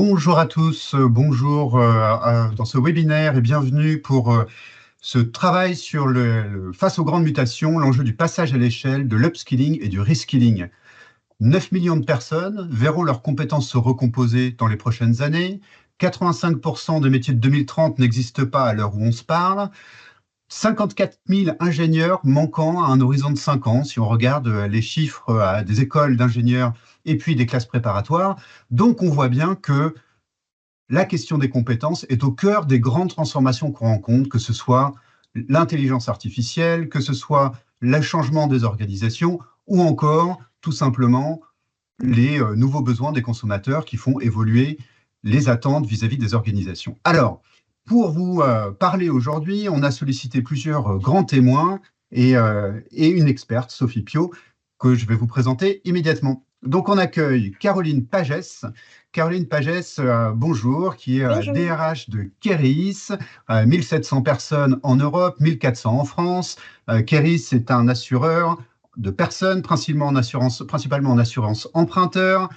Bonjour à tous, bonjour dans ce webinaire et bienvenue pour ce travail sur face aux grandes mutations, l'enjeu du passage à l'échelle, de l'upskilling et du reskilling. 9 millions de personnes verront leurs compétences se recomposer dans les prochaines années. 85% des métiers de 2030 n'existent pas à l'heure où on se parle. 54 000 ingénieurs manquant à un horizon de 5 ans, si on regarde les chiffres des écoles d'ingénieurs et puis des classes préparatoires. Donc, on voit bien que la question des compétences est au cœur des grandes transformations qu'on rencontre, que ce soit l'intelligence artificielle, que ce soit le changement des organisations ou encore, tout simplement, les nouveaux besoins des consommateurs qui font évoluer les attentes vis-à-vis des organisations. Alors, pour vous parler aujourd'hui, on a sollicité plusieurs grands témoins et une experte, Sophie Piot, que je vais vous présenter immédiatement. Donc, on accueille Caroline Pagès. Caroline Pagès, bonjour, qui est Bonjour. DRH de Keris, 1700 personnes en Europe, 1400 en France. Keris est un assureur de personnes, principalement en assurance emprunteur,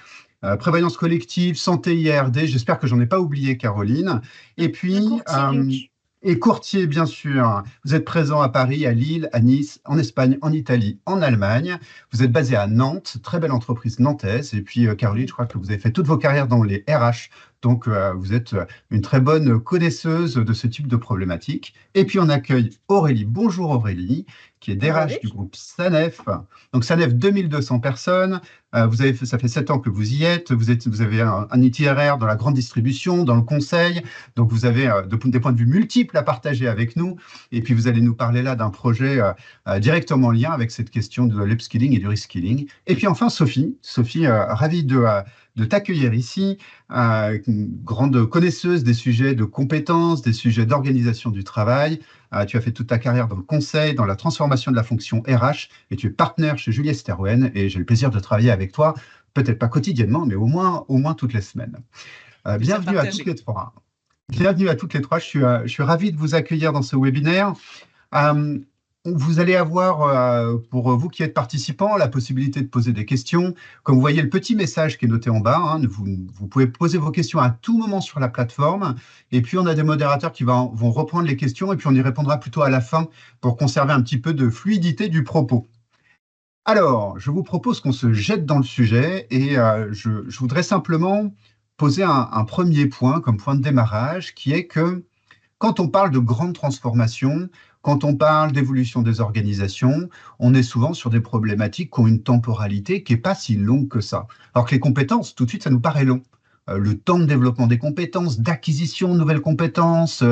prévoyance collective, santé IRD, j'espère que j'en ai pas oublié, Caroline. Et puis, Courtier Luc. et courtier, bien sûr. Vous êtes présent à Paris, à Lille, à Nice, en Espagne, en Italie, en Allemagne. Vous êtes basé à Nantes, très belle entreprise nantaise. Et puis, Caroline, je crois que vous avez fait toute vos carrières dans les RH. Donc, vous êtes une très bonne connaisseuse de ce type de problématique. Et puis, on accueille Aurélie. Bonjour Aurélie, qui est Bonjour DRH du Luc. groupe SANEF. Donc, SANEF, 2200 personnes. Ça fait 7 ans que vous y êtes. Vous avez un itinéraire dans la grande distribution, dans le conseil. Donc, vous avez des points de vue multiples à partager avec nous. Et puis, vous allez nous parler là d'un projet directement en lien avec cette question de l'upskilling et du reskilling. Et puis, enfin, Sophie. Sophie, ravie de t'accueillir ici, une grande connaisseuse des sujets de compétences, des sujets d'organisation du travail. Tu as fait toute ta carrière dans le conseil, dans la transformation de la fonction RH, et tu es partenaire chez Juliette Sterwen, et j'ai le plaisir de travailler avec toi, peut-être pas quotidiennement, mais au moins toutes les semaines. Plaisir Bienvenue à toutes partagé. les trois. Bienvenue à toutes les trois. Je suis ravi de vous accueillir dans ce webinaire. Euh, Vous allez avoir, pour vous qui êtes participants, la possibilité de poser des questions. Comme vous voyez le petit message qui est noté en bas, hein, vous pouvez poser vos questions à tout moment sur la plateforme. Et puis, on a des modérateurs qui vont reprendre les questions et puis on y répondra plutôt à la fin pour conserver un petit peu de fluidité du propos. Alors, je vous propose qu'on se jette dans le sujet et je voudrais simplement poser un premier point comme point de démarrage qui est que quand on parle de grandes transformations, quand on parle d'évolution des organisations, on est souvent sur des problématiques qui ont une temporalité qui n'est pas si longue que ça. Alors que les compétences, tout de suite, ça nous paraît long. Le temps de développement des compétences, d'acquisition de nouvelles compétences,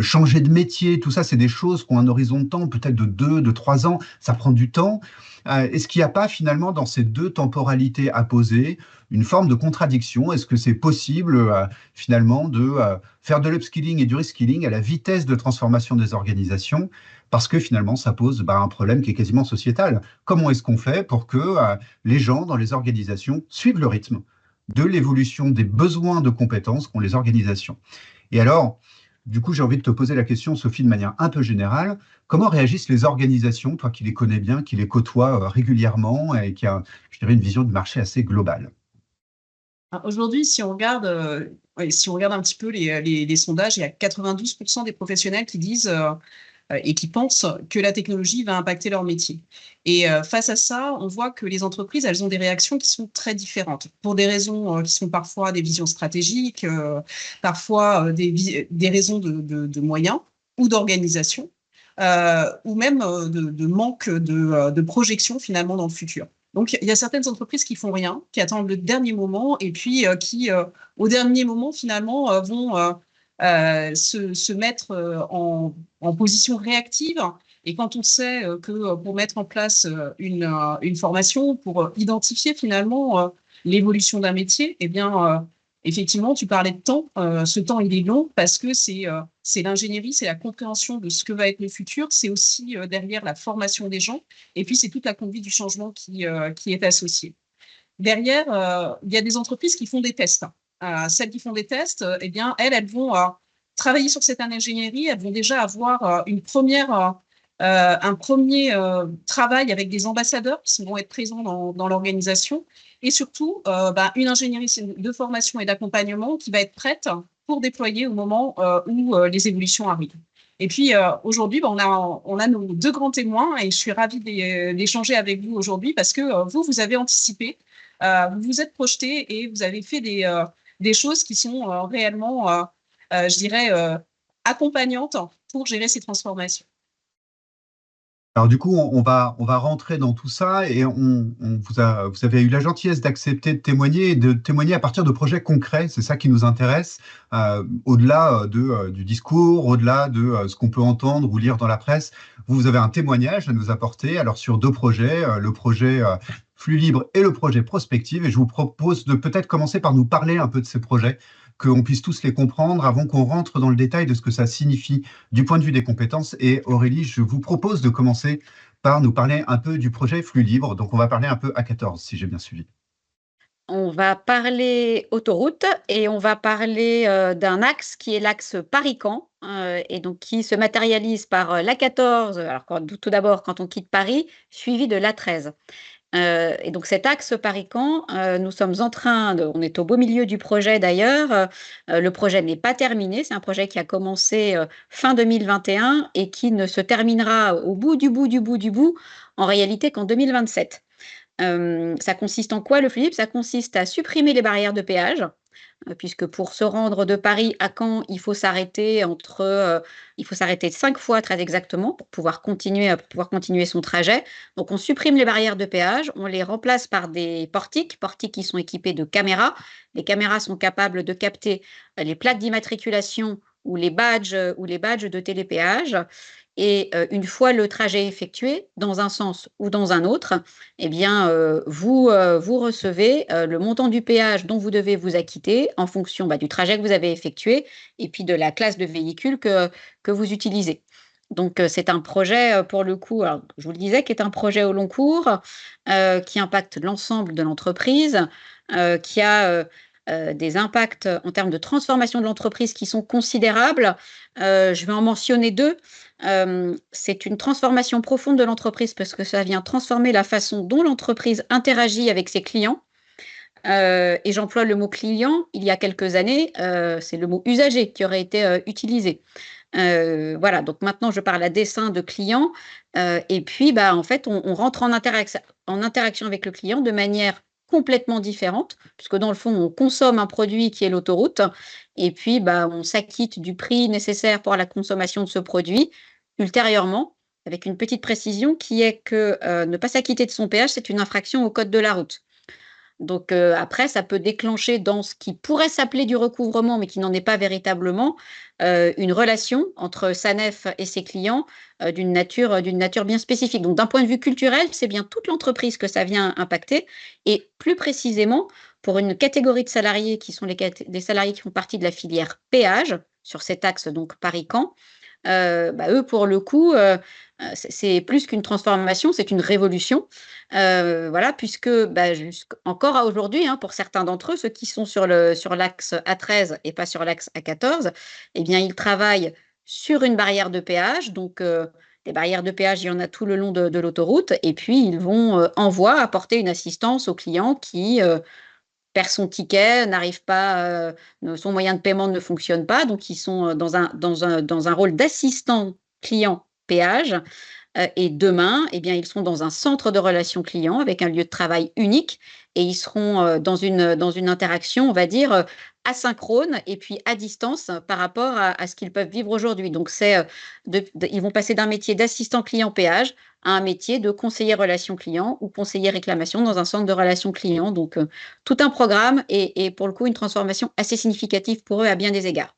changer de métier, tout ça, c'est des choses qui ont un horizon de temps, peut-être de 2, de 3 ans, ça prend du temps. Est-ce qu'il n'y a pas finalement dans ces deux temporalités à poser une forme de contradiction? Est-ce que c'est possible finalement de faire de l'upskilling et du reskilling à la vitesse de transformation des organisations, parce que finalement, ça pose un problème qui est quasiment sociétal. Comment est-ce qu'on fait pour que les gens dans les organisations suivent le rythme de l'évolution des besoins de compétences qu'ont les organisations? Et alors, du coup, j'ai envie de te poser la question, Sophie, de manière un peu générale. Comment réagissent les organisations, toi qui les connais bien, qui les côtoies régulièrement et qui a, je dirais, une vision du marché assez globale? Aujourd'hui, si on regarde un petit peu les sondages, il y a 92% des professionnels qui disent et qui pensent que la technologie va impacter leur métier. Et face à ça, on voit que les entreprises, elles ont des réactions qui sont très différentes, pour des raisons qui sont parfois des visions stratégiques, parfois des raisons de moyens ou d'organisation, ou même de manque de projection finalement dans le futur. Donc, il y a certaines entreprises qui font rien, qui attendent le dernier moment et puis qui, au dernier moment, finalement, vont se mettre en position réactive. Et quand on sait que pour mettre en place une formation, pour identifier finalement l'évolution d'un métier, eh bien, effectivement, tu parlais de temps. Ce temps, il est long parce que c'est l'ingénierie, c'est la compréhension de ce que va être le futur. C'est aussi derrière la formation des gens. Et puis, c'est toute la conduite du changement qui est associée. Derrière, il y a des entreprises qui font des tests. Celles qui font des tests, eh bien, elles vont travailler sur cette ingénierie. Elles vont déjà avoir une première un premier travail avec des ambassadeurs qui vont être présents dans l'organisation et surtout une ingénierie de formation et d'accompagnement qui va être prête pour déployer au moment où les évolutions arrivent. Et puis aujourd'hui, on a nos deux grands témoins et je suis ravie d'échanger avec vous aujourd'hui parce que vous avez anticipé, vous vous êtes projeté et vous avez fait des choses qui sont réellement, je dirais, accompagnantes pour gérer ces transformations. Alors du coup, on va rentrer dans tout ça et vous avez eu la gentillesse d'accepter de témoigner et de témoigner à partir de projets concrets. C'est ça qui nous intéresse, au-delà du discours, au-delà de ce qu'on peut entendre ou lire dans la presse. Vous avez un témoignage à nous apporter. Alors sur deux projets, le projet Flux Libre et le projet Prospective. Et je vous propose de peut-être commencer par nous parler un peu de ces projets, qu'on puisse tous les comprendre avant qu'on rentre dans le détail de ce que ça signifie du point de vue des compétences. Et Aurélie, je vous propose de commencer par nous parler un peu du projet Flux Libre. Donc, on va parler un peu A14, si j'ai bien suivi. On va parler autoroute et on va parler d'un axe qui est l'axe Paris-Caen et donc qui se matérialise par l'A14, alors tout d'abord quand on quitte Paris, suivi de l'A13. Et donc cet axe Paris-Caen, nous sommes en train on est au beau milieu du projet d'ailleurs. Le projet n'est pas terminé, c'est un projet qui a commencé fin 2021 et qui ne se terminera au bout du bout du bout du bout, en réalité qu'en 2027. Ça consiste en quoi le flux libre? Ça consiste à supprimer les barrières de péage, puisque pour se rendre de Paris à Caen, il faut s'arrêter il faut s'arrêter 5 fois très exactement pour pouvoir continuer son trajet. Donc on supprime les barrières de péage, on les remplace par des portiques qui sont équipés de caméras. Les caméras sont capables de capter les plaques d'immatriculation ou les badges de télépéage. Et une fois le trajet effectué, dans un sens ou dans un autre, eh bien, vous recevez le montant du péage dont vous devez vous acquitter en fonction du trajet que vous avez effectué et puis de la classe de véhicule que vous utilisez. Donc, c'est un projet, pour le coup, alors, je vous le disais, qui est un projet au long cours, qui impacte l'ensemble de l'entreprise, qui a des impacts en termes de transformation de l'entreprise qui sont considérables. Je vais en mentionner deux. C'est une transformation profonde de l'entreprise parce que ça vient transformer la façon dont l'entreprise interagit avec ses clients. Et j'emploie le mot client. Il y a quelques années, c'est le mot usager qui aurait été utilisé. Voilà, donc maintenant je parle à dessein de client. Et puis, en fait, on rentre en interaction avec le client de manière complètement différente, puisque dans le fond, on consomme un produit qui est l'autoroute, et puis on s'acquitte du prix nécessaire pour la consommation de ce produit ultérieurement, avec une petite précision qui est que ne pas s'acquitter de son péage, c'est une infraction au code de la route. Donc après, ça peut déclencher dans ce qui pourrait s'appeler du recouvrement, mais qui n'en est pas véritablement, une relation entre SANEF et ses clients d'une nature bien spécifique. Donc d'un point de vue culturel, c'est bien toute l'entreprise que ça vient impacter et plus précisément pour une catégorie de salariés qui sont des salariés qui font partie de la filière péage sur cet axe donc Paris-Caen. Eux, pour le coup, c'est plus qu'une transformation, c'est une révolution. Voilà, puisque encore à aujourd'hui, pour certains d'entre eux, ceux qui sont sur l'axe A13 et pas sur l'axe A14, eh bien, ils travaillent sur une barrière de péage. Donc, les barrières de péage, il y en a tout le long de l'autoroute. Et puis, ils vont en voie apporter une assistance aux clients qui perd son ticket, n'arrive pas, son moyen de paiement ne fonctionne pas, donc ils sont dans un rôle d'assistant client péage. Et demain, eh bien, ils seront dans un centre de relations clients avec un lieu de travail unique et ils seront dans une interaction, on va dire, asynchrone et puis à distance par rapport à ce qu'ils peuvent vivre aujourd'hui. Donc, ils vont passer d'un métier d'assistant client péage à un métier de conseiller relations clients ou conseiller réclamation dans un centre de relations clients. Donc, tout un programme et pour le coup, une transformation assez significative pour eux à bien des égards.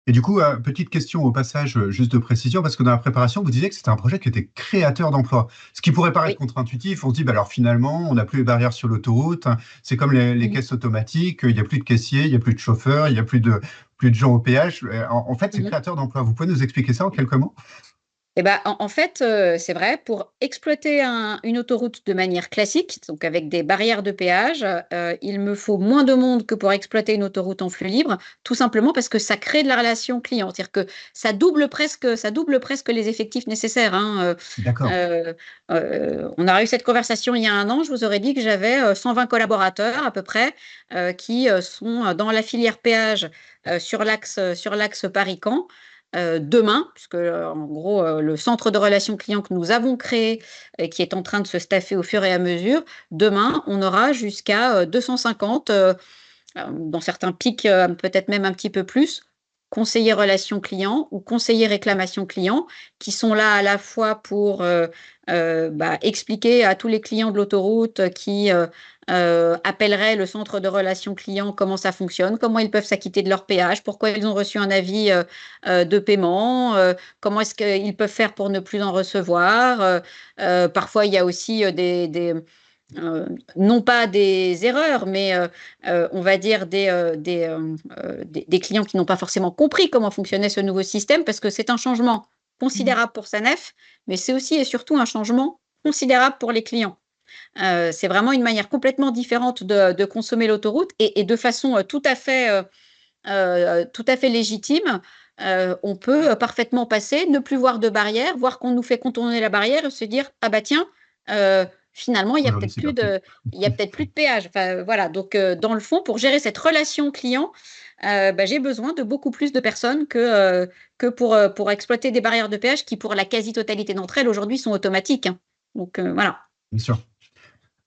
Et du coup, petite question au passage, juste de précision, parce que dans la préparation, vous disiez que c'était un projet qui était créateur d'emplois. Ce qui pourrait paraître contre-intuitif, on se dit, alors finalement, on n'a plus les barrières sur l'autoroute, c'est comme les caisses automatiques, il n'y a plus de caissiers, il n'y a plus de chauffeurs, il n'y a plus de gens au péage. En fait, c'est créateur d'emplois. Vous pouvez nous expliquer ça en quelques mots? Eh ben, en fait, c'est vrai, pour exploiter une autoroute de manière classique, donc avec des barrières de péage, il me faut moins de monde que pour exploiter une autoroute en flux libre, tout simplement parce que ça crée de la relation client. C'est-à-dire que ça double presque les effectifs nécessaires, hein. D'accord. On a eu cette conversation il y a 1 an, je vous aurais dit que j'avais, 120 collaborateurs à peu près, qui, sont dans la filière péage, sur l'axe Paris-Caen. Demain, puisque, en gros, le centre de relations clients que nous avons créé et qui est en train de se staffer au fur et à mesure, demain, on aura jusqu'à, 250, dans certains pics, peut-être même un petit peu plus, conseillers relations clients ou conseillers réclamations clients qui sont là à la fois pour, expliquer à tous les clients de l'autoroute qui, appelleraient le centre de relations clients comment ça fonctionne, comment ils peuvent s'acquitter de leur péage, pourquoi ils ont reçu un avis, de paiement, comment est-ce qu'ils peuvent faire pour ne plus en recevoir. Parfois, il y a aussi, non pas des erreurs, mais on va dire des clients qui n'ont pas forcément compris comment fonctionnait ce nouveau système, parce que c'est un changement considérable pour Sanef, mais c'est aussi et surtout un changement considérable pour les clients. C'est vraiment une manière complètement différente de consommer l'autoroute et de façon tout à fait légitime. On peut parfaitement passer, ne plus voir de barrière, voir qu'on nous fait contourner la barrière et se dire ah bah tiens, finalement Aujourd'hui, c'est gratuit. il y a peut-être plus de péage. Enfin voilà, donc dans le fond, pour gérer cette relation client, j'ai besoin de beaucoup plus de personnes que pour exploiter des barrières de péage qui, pour la quasi-totalité d'entre elles aujourd'hui, sont automatiques, hein. Donc voilà. Bien sûr.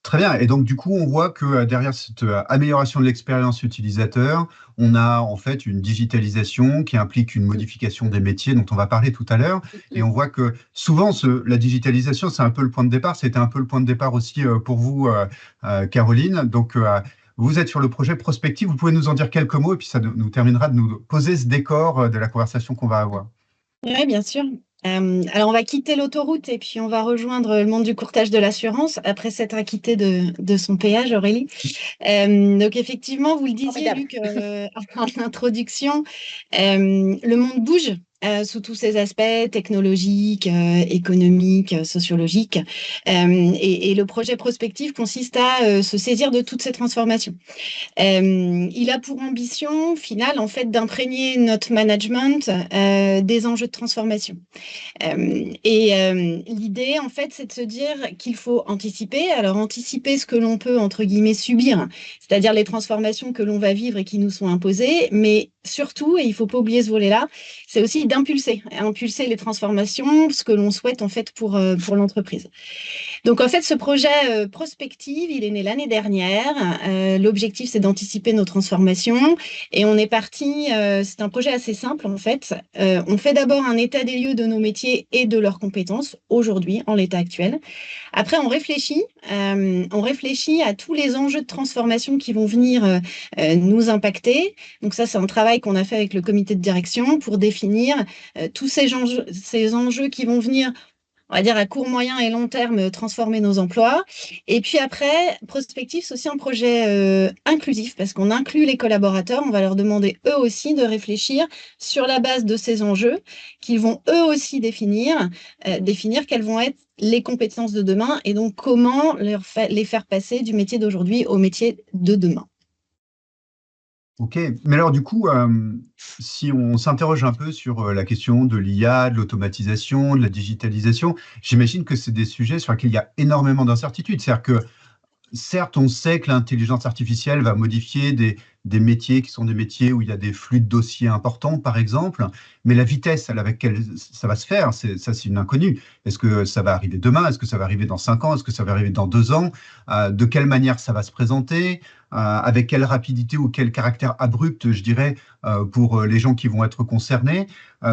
Très bien. Et donc, du coup, on voit que derrière cette amélioration de l'expérience utilisateur, on a en fait une digitalisation qui implique une modification des métiers dont on va parler tout à l'heure. Et on voit que souvent, la digitalisation, c'est un peu le point de départ. C'était un peu le point de départ aussi pour vous, Caroline. Donc, vous êtes sur le projet Prospective. Vous pouvez nous en dire quelques mots et puis ça nous terminera de nous poser ce décor de la conversation qu'on va avoir. Oui, bien sûr. Alors, on va quitter l'autoroute et puis on va rejoindre le monde du courtage de l'assurance après s'être acquitté de son péage, Aurélie. Donc, effectivement, vous le disiez, Formidable. Luc, en introduction, le monde bouge sous tous ses aspects technologiques, économiques, sociologiques. Et le projet Prospective consiste à se saisir de toutes ces transformations. Il a pour ambition finale, en fait, d'imprégner notre management des enjeux de transformation. L'idée, en fait, c'est de se dire qu'il faut anticiper. Alors, anticiper ce que l'on peut, entre guillemets, subir, c'est-à-dire les transformations que l'on va vivre et qui nous sont imposées, mais surtout, et il ne faut pas oublier ce volet-là, c'est aussi impulser les transformations, ce que l'on souhaite, en fait, pour l'entreprise. Donc, en fait, ce projet Prospective, il est né l'année dernière. L'objectif, c'est d'anticiper nos transformations. Et on est parti, c'est un projet assez simple, en fait. On fait d'abord un état des lieux de nos métiers et de leurs compétences aujourd'hui, en l'état actuel. Après, on réfléchit à tous les enjeux de transformation qui vont venir nous impacter. Donc ça, c'est un travail qu'on a fait avec le comité de direction pour définir tous ces enjeux qui vont venir, on va dire, à court, moyen et long terme, transformer nos emplois. Et puis après, Prospective, c'est aussi un projet inclusif parce qu'on inclut les collaborateurs. On va leur demander eux aussi de réfléchir sur la base de ces enjeux qu'ils vont eux aussi définir quelles vont être les compétences de demain et donc comment les faire passer du métier d'aujourd'hui au métier de demain. Ok, mais alors du coup, si on s'interroge un peu sur la question de l'IA, de l'automatisation, de la digitalisation, j'imagine que c'est des sujets sur lesquels il y a énormément d'incertitudes. C'est-à-dire que certes, on sait que l'intelligence artificielle va modifier des métiers qui sont des métiers où il y a des flux de dossiers importants, par exemple, mais la vitesse à laquelle ça va se faire, c'est une inconnue. Est-ce que ça va arriver demain? Est-ce que ça va arriver dans 5 ans? Est-ce que ça va arriver dans 2 ans? De quelle manière ça va se présenter? Avec quelle rapidité ou quel caractère abrupt, je dirais, pour les gens qui vont être concernés?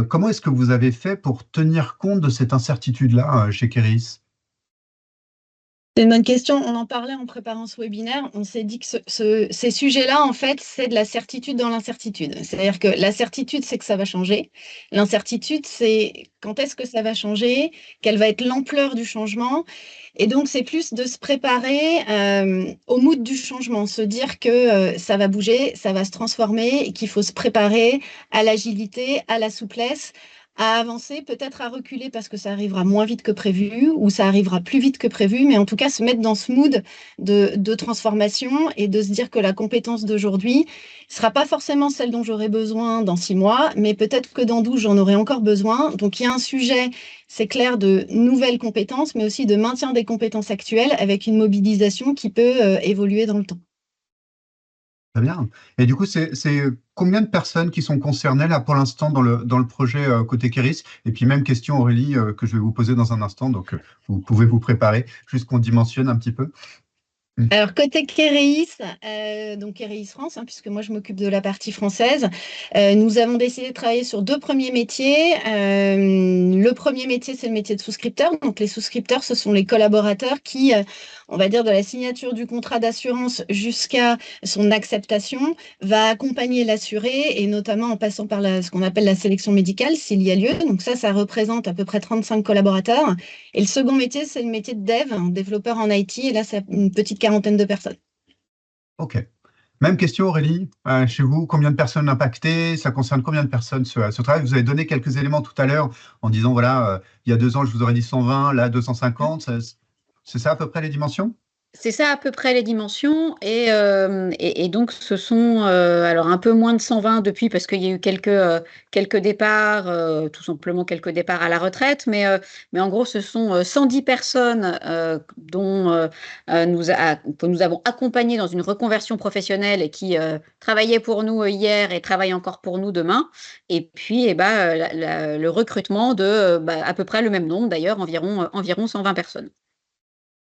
Comment est-ce que vous avez fait pour tenir compte de cette incertitude-là chez Keris? C'est une bonne question. On en parlait en préparant ce webinaire. On s'est dit que ces sujets-là, en fait, c'est de la certitude dans l'incertitude. C'est-à-dire que la certitude, c'est que ça va changer. L'incertitude, c'est quand est-ce que ça va changer, quelle va être l'ampleur du changement. Et donc, c'est plus de se préparer au mood du changement, se dire que ça va bouger, ça va se transformer et qu'il faut se préparer à l'agilité, à la souplesse, à avancer, peut-être à reculer parce que ça arrivera moins vite que prévu ou ça arrivera plus vite que prévu, mais en tout cas se mettre dans ce mood de transformation et de se dire que la compétence d'aujourd'hui ne sera pas forcément celle dont j'aurai besoin dans 6 mois, mais peut-être que dans 12, j'en aurai encore besoin. Donc il y a un sujet, c'est clair, de nouvelles compétences, mais aussi de maintien des compétences actuelles avec une mobilisation qui peut évoluer dans le temps. Très bien. Et du coup, c'est combien de personnes qui sont concernées là pour l'instant dans le projet côté Kéris? Et puis même question Aurélie que je vais vous poser dans un instant, donc vous pouvez vous préparer, juste qu'on dimensionne un petit peu. Alors, côté Kéréis, donc Kéréis France, hein, puisque moi je m'occupe de la partie française, nous avons décidé de travailler sur 2 premiers métiers. Le premier métier, c'est le métier de souscripteur. Donc, les souscripteurs, ce sont les collaborateurs qui, on va dire, de la signature du contrat d'assurance jusqu'à son acceptation, va accompagner l'assuré et notamment en passant par ce qu'on appelle la sélection médicale, s'il y a lieu. Donc, ça représente à peu près 35 collaborateurs. Et le second métier, c'est le métier de dev, un développeur en IT. Et là, c'est une petite quarantaine de personnes. Ok. Même question Aurélie, chez vous, combien de personnes impactées? Ça concerne combien de personnes ce travail? Vous avez donné quelques éléments tout à l'heure en disant, voilà, il y a 2 ans, je vous aurais dit 120, là 250. C'est ça à peu près les dimensions? C'est ça à peu près les dimensions et donc ce sont alors un peu moins de 120 depuis parce qu'il y a eu quelques départs, tout simplement quelques départs à la retraite, mais en gros ce sont 110 personnes que nous avons accompagnées dans une reconversion professionnelle et qui travaillaient pour nous hier et travaillent encore pour nous demain. Et puis le recrutement de à peu près le même nombre d'ailleurs, environ 120 personnes.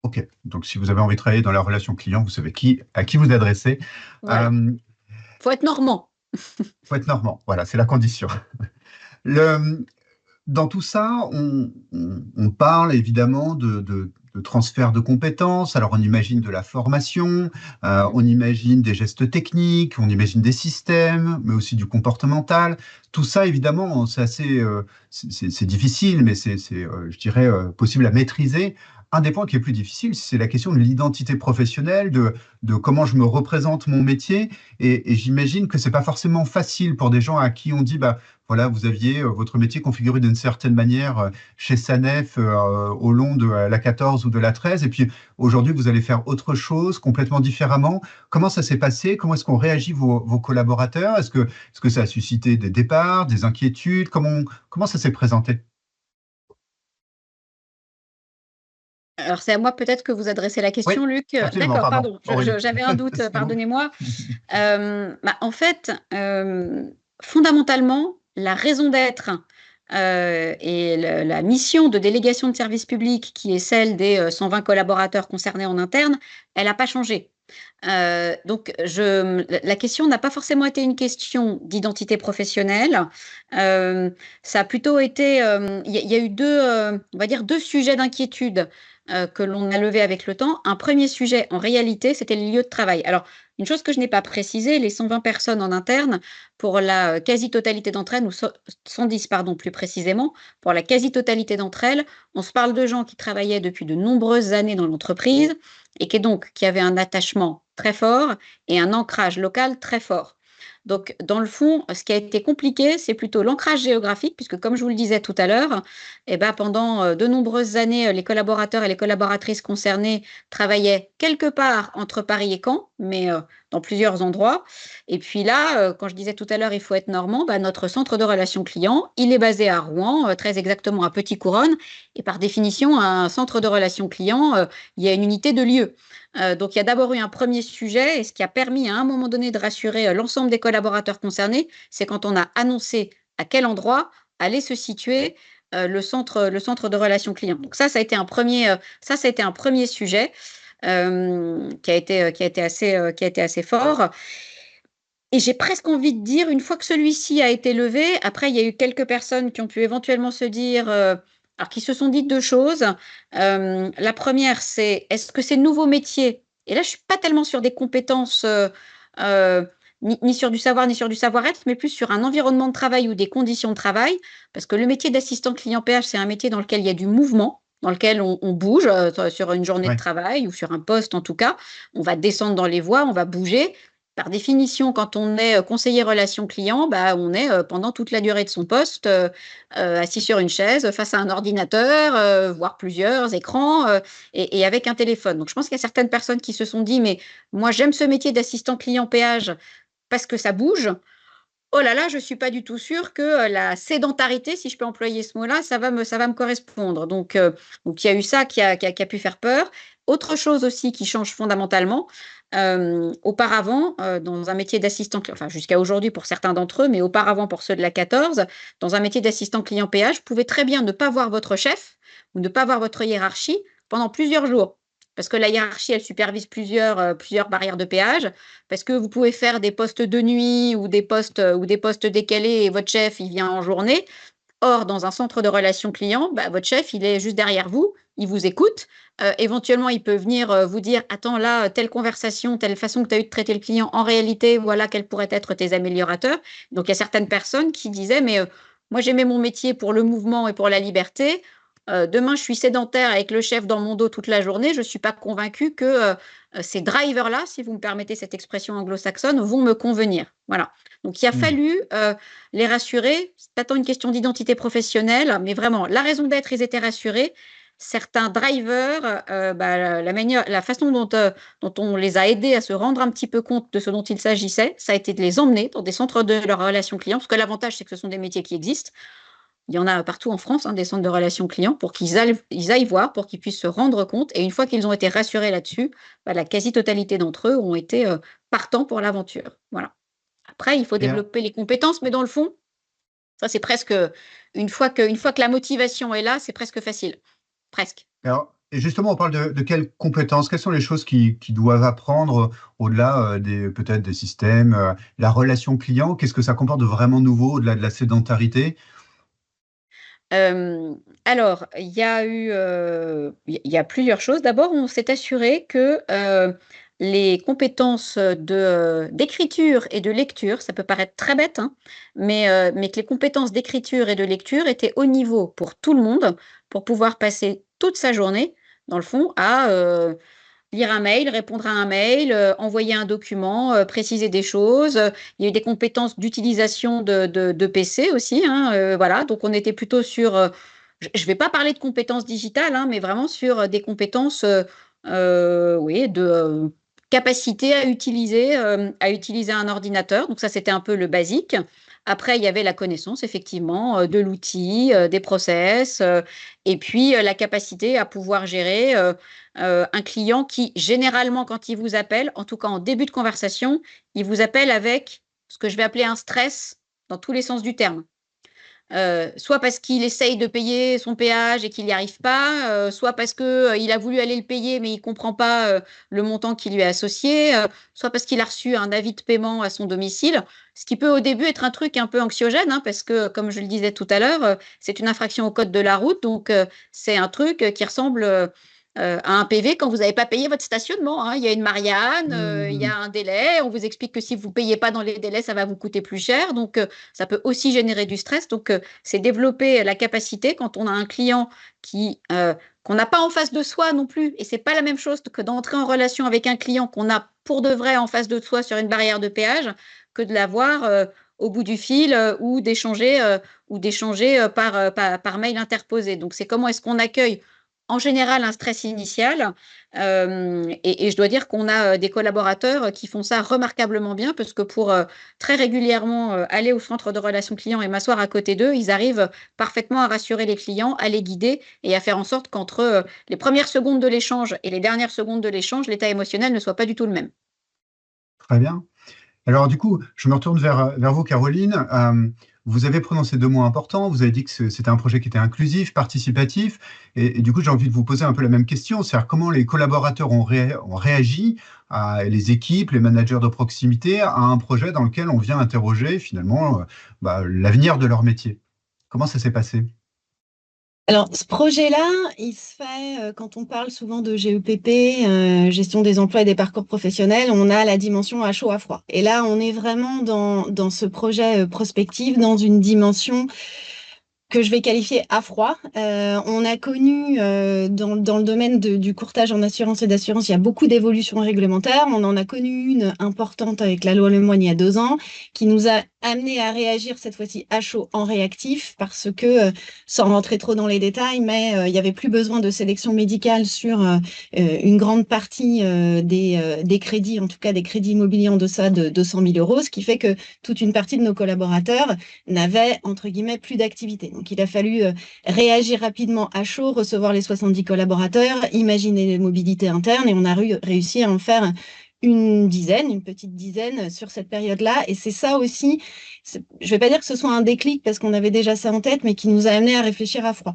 Ok, donc si vous avez envie de travailler dans la relation client, vous savez à qui vous adresser. Voilà. Faut être normand. Faut être normand, voilà, c'est la condition. Dans tout ça, on parle évidemment de transfert de compétences. Alors, on imagine de la formation, on imagine des gestes techniques, on imagine des systèmes, mais aussi du comportemental. Tout ça, évidemment, c'est assez, c'est difficile, mais c'est, je dirais, possible à maîtriser. Un des points qui est plus difficile, c'est la question de l'identité professionnelle, de comment je me représente mon métier. Et j'imagine que c'est pas forcément facile pour des gens à qui on dit, bah, voilà, vous aviez votre métier configuré d'une certaine manière chez Sanef au long de la 14 ou de la 13, et puis aujourd'hui, vous allez faire autre chose complètement différemment. Comment ça s'est passé? Comment est-ce qu'on réagit vos collaborateurs? Est-ce que ça a suscité des départs, des inquiétudes? Comment ça s'est présenté? Alors, c'est à moi peut-être que vous adressez la Oui, question, Luc. absolument, D'accord, pardon. pardon. J'avais un doute, C'est bon. pardonnez-moi. En fait, fondamentalement, la raison d'être et la mission de délégation de service public, qui est celle des 120 collaborateurs concernés en interne, elle n'a pas changé. Donc, la question n'a pas forcément été une question d'identité professionnelle. Ça a plutôt été, il y a eu on va dire 2 sujets d'inquiétude que l'on a levés avec le temps. Un premier sujet, en réalité, c'était les lieux de travail. Alors, une chose que je n'ai pas précisée, les 120 personnes en interne, pour la quasi-totalité d'entre elles, ou 110 pardon, plus précisément, pour la quasi-totalité d'entre elles, on se parle de gens qui travaillaient depuis de nombreuses années dans l'entreprise et qui avaient un attachement très fort et un ancrage local très fort. Donc, dans le fond, ce qui a été compliqué, c'est plutôt l'ancrage géographique, puisque comme je vous le disais tout à l'heure, pendant de nombreuses années, les collaborateurs et les collaboratrices concernés travaillaient quelque part entre Paris et Caen, mais dans plusieurs endroits. Et puis là, quand je disais tout à l'heure, il faut être normand, notre centre de relations clients, il est basé à Rouen, très exactement à Petit-Couronne. Et par définition, un centre de relations clients, il y a une unité de lieu. Donc, il y a d'abord eu un premier sujet, et ce qui a permis à un moment donné de rassurer l'ensemble des collaborateurs concernés, c'est quand on a annoncé à quel endroit allait se situer le centre de relations clients. Donc ça a été un premier sujet qui a été assez fort. Et j'ai presque envie de dire, une fois que celui-ci a été levé, après, il y a eu quelques personnes qui ont pu éventuellement se dire, alors qui se sont dites 2 choses. La première, c'est est-ce que ces nouveaux métiers, et là, je ne suis pas tellement sur des compétences, ni sur du savoir, ni sur du savoir-être, mais plus sur un environnement de travail ou des conditions de travail, parce que le métier d'assistant client PH, c'est un métier dans lequel il y a du mouvement, dans lequel on bouge sur une journée de travail ou sur un poste en tout cas. On va descendre dans les voies, on va bouger. par définition, quand on est conseiller relation client, bah, on est pendant toute la durée de son poste assis sur une chaise face à un ordinateur, voire plusieurs écrans et avec un téléphone. Donc, je pense qu'il y a certaines personnes qui se sont dit, mais moi, j'aime ce métier d'assistant client péage parce que ça bouge. Oh là là, je ne suis pas du tout sûre que la sédentarité, si je peux employer ce mot-là, ça va me correspondre. Donc, il y a eu ça qui a pu faire peur. Autre chose aussi qui change fondamentalement, auparavant, dans un métier d'assistant, enfin jusqu'à aujourd'hui pour certains d'entre eux, mais auparavant pour ceux de la 14, dans un métier d'assistant client péage, vous pouvez très bien ne pas voir votre chef ou ne pas voir votre hiérarchie pendant plusieurs jours. Parce que la hiérarchie, elle supervise plusieurs barrières de péage, parce que vous pouvez faire des postes de nuit ou des postes décalés et votre chef, il vient en journée. Or, dans un centre de relations clients, bah, votre chef, il est juste derrière vous, il vous écoute. Éventuellement, il peut venir vous dire, attends, là, telle conversation, telle façon que tu as eu de traiter le client, en réalité, voilà quels pourraient être tes améliorateurs. Donc, il y a certaines personnes qui disaient, mais moi, j'aimais mon métier pour le mouvement et pour la liberté. Demain, je suis sédentaire avec le chef dans mon dos toute la journée. Je ne suis pas convaincue que ces drivers-là, si vous me permettez cette expression anglo-saxonne, vont me convenir. Voilà. Donc, il a fallu les rassurer. Ce n'est pas tant une question d'identité professionnelle, mais vraiment, la raison d'être, ils étaient rassurés. Certains drivers, la façon dont on les a aidés à se rendre un petit peu compte de ce dont il s'agissait, ça a été de les emmener dans des centres de leur relation client, parce que l'avantage, c'est que ce sont des métiers qui existent. Il y en a partout en France, des centres de relations clients, pour qu'ils aillent voir, pour qu'ils puissent se rendre compte. Et une fois qu'ils ont été rassurés là-dessus, la quasi-totalité d'entre eux ont été partants pour l'aventure. Voilà. Après, il faut développer les compétences, mais dans le fond, ça c'est presque, une fois que la motivation est là, c'est presque facile. Presque. Alors, et justement, on parle de quelles compétences, quelles sont les choses qui doivent apprendre au-delà peut-être des systèmes, la relation client, qu'est-ce que ça comporte de vraiment nouveau au-delà de la sédentarité? Alors, il y a plusieurs choses. D'abord, on s'est assuré que les compétences d'écriture et de lecture, ça peut paraître très bête, mais que les compétences d'écriture et de lecture étaient au niveau pour tout le monde, pour pouvoir passer toute sa journée, dans le fond, à lire un mail, répondre à un mail, envoyer un document, préciser des choses. Il y a eu des compétences d'utilisation de PC aussi, voilà. Donc, on était plutôt sur, je ne vais pas parler de compétences digitales, mais vraiment sur des compétences, oui, de capacité à utiliser un ordinateur. Donc, ça, c'était un peu le basique. Après, il y avait la connaissance, effectivement, de l'outil, des process, et puis la capacité à pouvoir gérer un client qui, généralement, quand il vous appelle, en tout cas en début de conversation, il vous appelle avec ce que je vais appeler un stress dans tous les sens du terme. Soit parce qu'il essaye de payer son péage et qu'il n'y arrive pas, soit parce qu'il a voulu aller le payer mais il ne comprend pas le montant qui lui est associé, soit parce qu'il a reçu un avis de paiement à son domicile, ce qui peut au début être un truc un peu anxiogène, parce que, comme je le disais tout à l'heure, c'est une infraction au code de la route, donc c'est un truc qui ressemble à un PV quand vous n'avez pas payé votre stationnement. Il y a une Marianne, il y a un délai, on vous explique que si vous ne payez pas dans les délais, ça va vous coûter plus cher, donc ça peut aussi générer du stress. Donc, c'est développer la capacité quand on a un client qu'on n'a pas en face de soi non plus, et c'est pas la même chose que d'entrer en relation avec un client qu'on a pour de vrai en face de soi sur une barrière de péage, que de l'avoir au bout du fil ou d'échanger par mail interposé. Donc, c'est comment est-ce qu'on accueille en général un stress initial, et je dois dire qu'on a des collaborateurs qui font ça remarquablement bien, parce que pour très régulièrement aller au centre de relations clients et m'asseoir à côté d'eux, ils arrivent parfaitement à rassurer les clients, à les guider et à faire en sorte qu'entre les premières secondes de l'échange et les dernières secondes de l'échange, l'état émotionnel ne soit pas du tout le même. Très bien. Alors du coup, je me retourne vers vous, Caroline. Vous avez prononcé deux mots importants. Vous avez dit que c'était un projet qui était inclusif, participatif. Et du coup, j'ai envie de vous poser un peu la même question. C'est-à-dire comment les collaborateurs ont réagi, les équipes, les managers de proximité, à un projet dans lequel on vient interroger finalement l'avenir de leur métier. Comment ça s'est passé ? Alors, ce projet-là, il se fait quand on parle souvent de GEPP, gestion des emplois et des parcours professionnels, on a la dimension à chaud, à froid. Et là, on est vraiment dans ce projet prospectif, dans une dimension que je vais qualifier à froid. On a connu dans le domaine du courtage en assurance et d'assurance, il y a beaucoup d'évolutions réglementaires. On en a connu une importante avec la loi Lemoine il y a 2 ans, qui nous a amené à réagir cette fois-ci à chaud en réactif, parce que, sans rentrer trop dans les détails, mais il n'y avait plus besoin de sélection médicale sur une grande partie des crédits, en tout cas des crédits immobiliers en deçà de 200 000 euros, ce qui fait que toute une partie de nos collaborateurs n'avaient, entre guillemets, plus d'activité. Donc, il a fallu réagir rapidement à chaud, recevoir les 70 collaborateurs, imaginer les mobilités internes, et on a réussi à en faire une petite dizaine sur cette période-là. Et c'est ça aussi, je ne vais pas dire que ce soit un déclic parce qu'on avait déjà ça en tête, mais qui nous a amené à réfléchir à froid.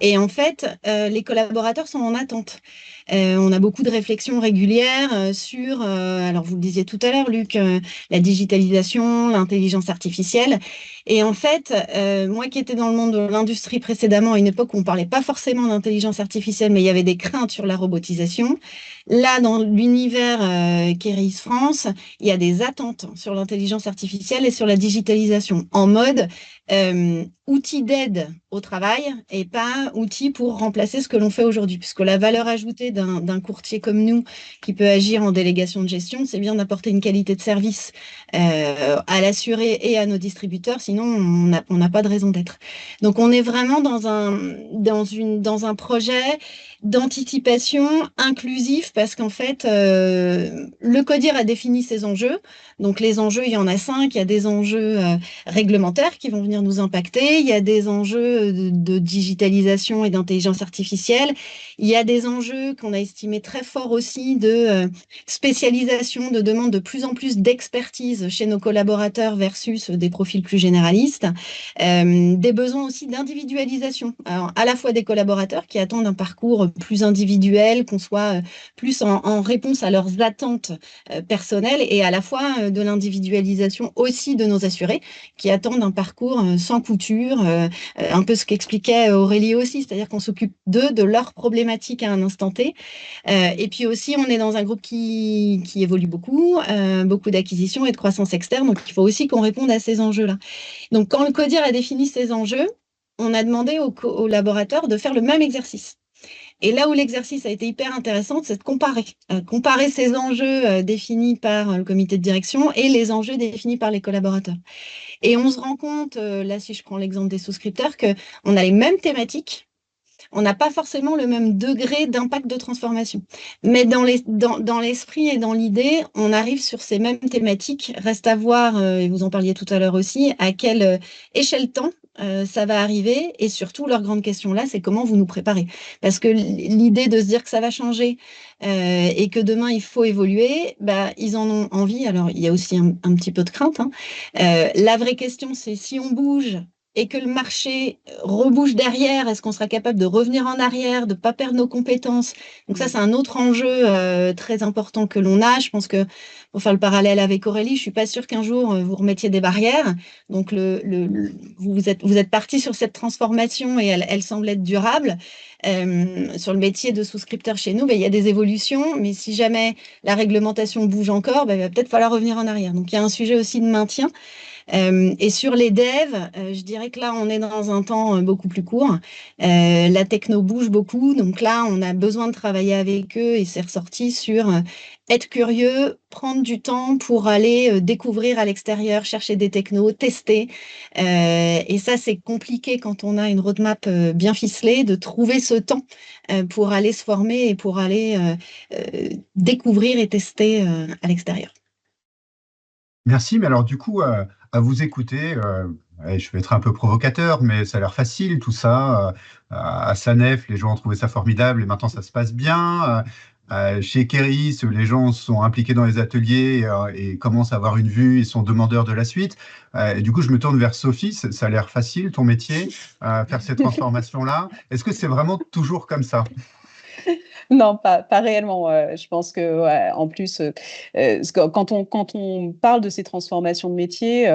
Et en fait, les collaborateurs sont en attente. On a beaucoup de réflexions régulières sur, alors vous le disiez tout à l'heure, Luc, la digitalisation, l'intelligence artificielle. Et en fait, moi qui étais dans le monde de l'industrie précédemment, à une époque où on ne parlait pas forcément d'intelligence artificielle, mais il y avait des craintes sur la robotisation. Là, dans l'univers Keris France, il y a des attentes sur l'intelligence artificielle et sur la digitalisation, en mode outil d'aide au travail et pas outil pour remplacer ce que l'on fait aujourd'hui. Puisque la valeur ajoutée d'un courtier comme nous, qui peut agir en délégation de gestion, c'est bien d'apporter une qualité de service à l'assuré et à nos distributeurs, sinon on n'a pas de raison d'être. Donc on est vraiment dans un projet d'anticipation inclusif, parce qu'en fait, le CODIR a défini ses enjeux. Donc les enjeux, il y en a 5. Il y a des enjeux réglementaires qui vont venir nous impacter. Il y a des enjeux de digitalisation et d'intelligence artificielle. Il y a des enjeux qu'on a estimés très forts aussi de spécialisation, de demande de plus en plus d'expertise chez nos collaborateurs versus des profils plus généralistes. Des besoins aussi d'individualisation, alors, à la fois des collaborateurs qui attendent un parcours plus individuel, qu'on soit plus en réponse à leurs attentes personnelles, et à la fois de l'individualisation aussi de nos assurés qui attendent un parcours sans couture, un peu ce qu'expliquait Aurélie aussi, c'est-à-dire qu'on s'occupe d'eux, de leurs problématiques à un instant T. Et puis aussi, on est dans un groupe qui évolue beaucoup d'acquisitions et de croissance externe, donc il faut aussi qu'on réponde à ces enjeux-là. Donc quand le CODIR a défini ces enjeux, on a demandé aux collaborateurs de faire le même exercice. Et là où l'exercice a été hyper intéressant, c'est de comparer ces enjeux définis par le comité de direction et les enjeux définis par les collaborateurs. Et on se rend compte, là si je prends l'exemple des souscripteurs, qu'on a les mêmes thématiques. On n'a pas forcément le même degré d'impact de transformation. Mais dans l'esprit et dans l'idée, on arrive sur ces mêmes thématiques. Reste à voir, et vous en parliez tout à l'heure aussi, à quelle échelle temps ça va arriver. Et surtout, leur grande question là, c'est comment vous nous préparez. Parce que l'idée de se dire que ça va changer et que demain, il faut évoluer, bah, ils en ont envie. Alors, il y a aussi un petit peu de crainte. La vraie question, c'est si on bouge et que le marché rebouge derrière, est-ce qu'on sera capable de revenir en arrière, de ne pas perdre nos compétences? Donc ça, c'est un autre enjeu très important que l'on a. Je pense que, pour faire le parallèle avec Aurélie, je ne suis pas sûre qu'un jour, vous remettiez des barrières. Donc, vous êtes parti sur cette transformation et elle semble être durable. Sur le métier de souscripteur chez nous, il y a des évolutions, mais si jamais la réglementation bouge encore, il va peut-être falloir revenir en arrière. Donc, il y a un sujet aussi de maintien. Et sur les devs, je dirais que là, on est dans un temps beaucoup plus court. La techno bouge beaucoup, donc là, on a besoin de travailler avec eux, et c'est ressorti sur être curieux, prendre du temps pour aller découvrir à l'extérieur, chercher des technos, tester. Et ça, c'est compliqué quand on a une roadmap bien ficelée, de trouver ce temps pour aller se former et pour aller découvrir et tester à l'extérieur. Merci, mais alors du coup, à vous écouter, je vais être un peu provocateur, mais ça a l'air facile tout ça. À Sanef, les gens ont trouvé ça formidable et maintenant ça se passe bien. Chez Keris, les gens sont impliqués dans les ateliers et commencent à avoir une vue, ils sont demandeurs de la suite. Et du coup, je me tourne vers Sophie, ça a l'air facile ton métier, faire ces transformations-là. Est-ce que c'est vraiment toujours comme ça ? Non, pas réellement. Je pense que, ouais, en plus, quand on parle de ces transformations de métier,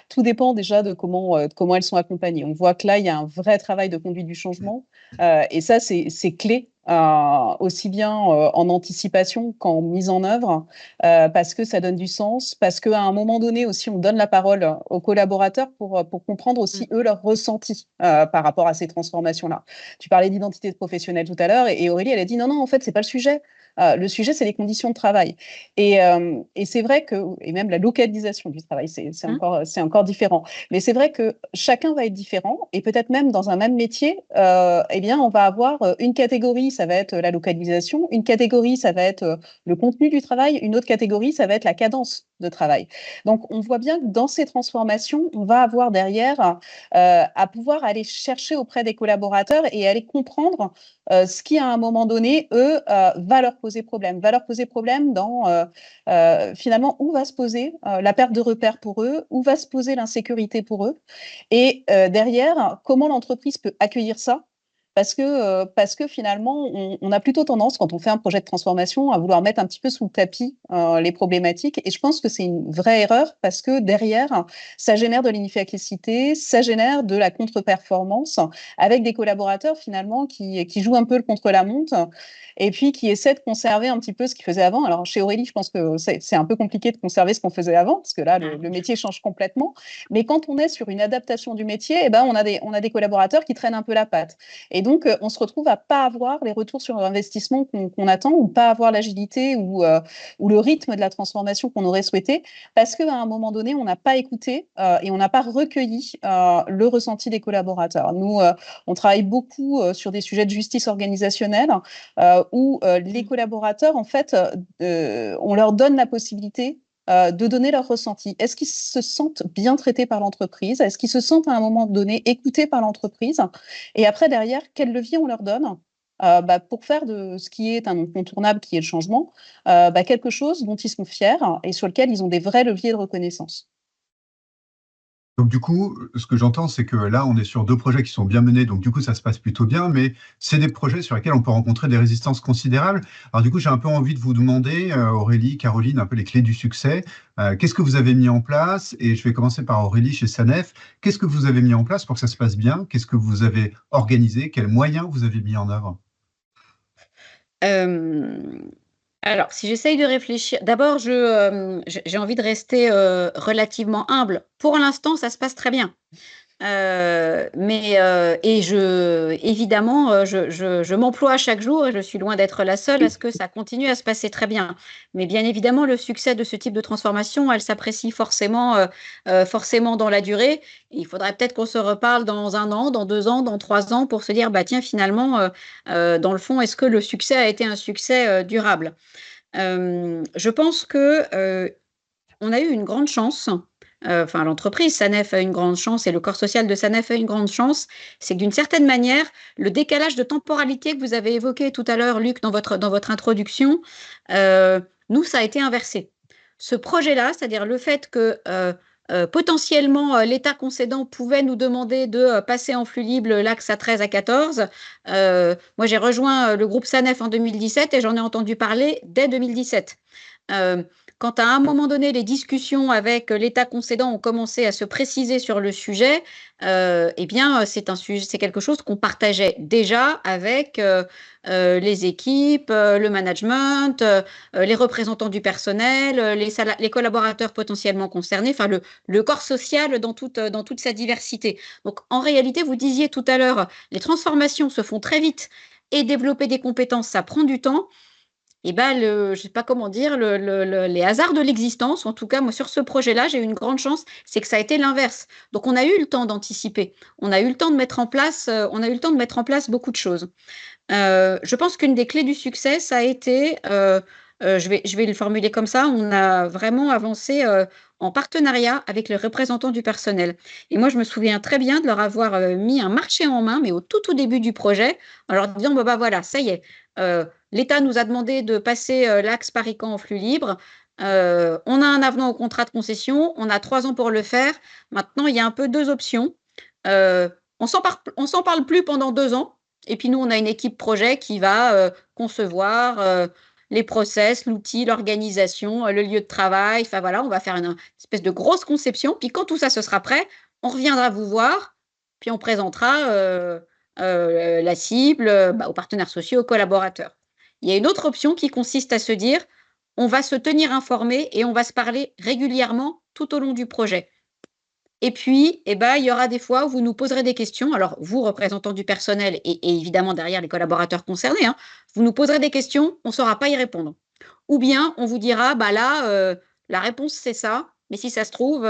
tout dépend déjà de comment elles sont accompagnées. On voit que là, il y a un vrai travail de conduite du changement, et ça, c'est clé aussi bien en anticipation qu'en mise en œuvre, parce que ça donne du sens, parce qu'à un moment donné aussi, on donne la parole aux collaborateurs pour comprendre aussi, eux, leur ressenti par rapport à ces transformations-là. Tu parlais d'identité professionnelle tout à l'heure, et Aurélie, elle a dit non, non, en fait, c'est pas le sujet. Le sujet, c'est les conditions de travail. Et c'est vrai que, et même la localisation du travail, c'est encore différent. Mais c'est vrai que chacun va être différent, et peut-être même dans un même métier, eh bien, on va avoir une catégorie, ça va être la localisation, une catégorie, ça va être le contenu du travail, une autre catégorie, ça va être la cadence de travail. Donc, on voit bien que dans ces transformations, on va avoir derrière à pouvoir aller chercher auprès des collaborateurs et aller comprendre ce qui, à un moment donné, eux, va leur poser problème. Va leur poser problème dans, finalement, où va se poser la perte de repères pour eux, où va se poser l'insécurité pour eux. Et derrière, comment l'entreprise peut accueillir ça, parce que finalement, on a plutôt tendance, quand on fait un projet de transformation, à vouloir mettre un petit peu sous le tapis les problématiques. Et je pense que c'est une vraie erreur, parce que derrière, ça génère de l'inefficacité, ça génère de la contre-performance, avec des collaborateurs finalement qui jouent un peu le contre-la-montre, et puis qui essaient de conserver un petit peu ce qu'ils faisaient avant. Alors chez Aurélie, je pense que c'est un peu compliqué de conserver ce qu'on faisait avant, parce que là, le métier change complètement. Mais quand on est sur une adaptation du métier, eh ben, on a des collaborateurs qui traînent un peu la patte. Et donc, on se retrouve à pas avoir les retours sur l'investissement qu'on attend, ou pas avoir l'agilité ou le rythme de la transformation qu'on aurait souhaité, parce qu'à un moment donné, on n'a pas écouté et on n'a pas recueilli le ressenti des collaborateurs. Nous, on travaille beaucoup sur des sujets de justice organisationnelle où les collaborateurs, en fait, on leur donne la possibilité de donner leur ressenti. Est-ce qu'ils se sentent bien traités par l'entreprise? Est-ce qu'ils se sentent à un moment donné écoutés par l'entreprise? Et après, derrière, quel levier on leur donne pour faire de ce qui est un incontournable, qui est le changement, quelque chose dont ils sont fiers et sur lequel ils ont des vrais leviers de reconnaissance. Donc du coup, ce que j'entends, c'est que là, on est sur 2 projets qui sont bien menés, donc du coup, ça se passe plutôt bien, mais c'est des projets sur lesquels on peut rencontrer des résistances considérables. Alors du coup, j'ai un peu envie de vous demander, Aurélie, Caroline, un peu les clés du succès. Qu'est-ce que vous avez mis en place? Et je vais commencer par Aurélie chez Sanef. Qu'est-ce que vous avez mis en place pour que ça se passe bien? Qu'est-ce que vous avez organisé? Quels moyens vous avez mis en œuvre? Alors, si j'essaye de réfléchir, d'abord, j'ai envie de rester relativement humble. Pour l'instant, ça se passe très bien. Évidemment, je m'emploie chaque jour, et je suis loin d'être la seule, à ce que ça continue à se passer très bien. Mais bien évidemment, le succès de ce type de transformation, elle s'apprécie forcément dans la durée. Il faudrait peut-être qu'on se reparle dans 1 an, dans 2 ans, dans 3 ans, pour se dire, bah tiens, finalement, dans le fond, est-ce que le succès a été un succès durable? Je pense que on a eu une grande chance. Enfin, l'entreprise Sanef a une grande chance, et le corps social de Sanef a une grande chance. C'est que d'une certaine manière, le décalage de temporalité que vous avez évoqué tout à l'heure, Luc, dans votre introduction, nous, ça a été inversé. Ce projet-là, c'est-à-dire le fait que potentiellement l'État concédant pouvait nous demander de passer en flux libre l'axe A13 à 14. Moi, j'ai rejoint le groupe Sanef en 2017 et j'en ai entendu parler dès 2017. Quand à un moment donné, les discussions avec l'État concédant ont commencé à se préciser sur le sujet, eh bien, c'est quelque chose qu'on partageait déjà avec les équipes, le management, les représentants du personnel, les collaborateurs potentiellement concernés, enfin le corps social dans toute sa diversité. Donc, en réalité, vous disiez tout à l'heure, les transformations se font très vite, et développer des compétences, ça prend du temps. Et ben, je ne sais pas comment dire, les hasards de l'existence, en tout cas, moi, sur ce projet-là, j'ai eu une grande chance, c'est que ça a été l'inverse. Donc, on a eu le temps d'anticiper, on a eu le temps de mettre en place beaucoup de choses. Je pense qu'une des clés du succès, ça a été, je vais le formuler comme ça, on a vraiment avancé en partenariat avec les représentants du personnel. Et moi, je me souviens très bien de leur avoir mis un marché en main, mais au tout début du projet, en leur disant, bah voilà, ça y est, l'État nous a demandé de passer l'axe Paris-Caen en flux libre. On a un avenant au contrat de concession, on a 3 ans pour le faire. Maintenant, il y a un peu 2 options. On s'en parle plus pendant 2 ans. Et puis nous, on a une équipe projet qui va concevoir les process, l'outil, l'organisation, le lieu de travail. Enfin voilà, on va faire une espèce de grosse conception. Puis quand tout ça, ce sera prêt, on reviendra vous voir, puis on présentera la cible, aux partenaires sociaux, aux collaborateurs. Il y a une autre option qui consiste à se dire, on va se tenir informé et on va se parler régulièrement tout au long du projet. Et puis, il y aura des fois où vous nous poserez des questions. Alors, vous, représentants du personnel et évidemment derrière les collaborateurs concernés, hein, vous nous poserez des questions, on ne saura pas y répondre. Ou bien, on vous dira, la réponse, c'est ça. Mais si ça se trouve,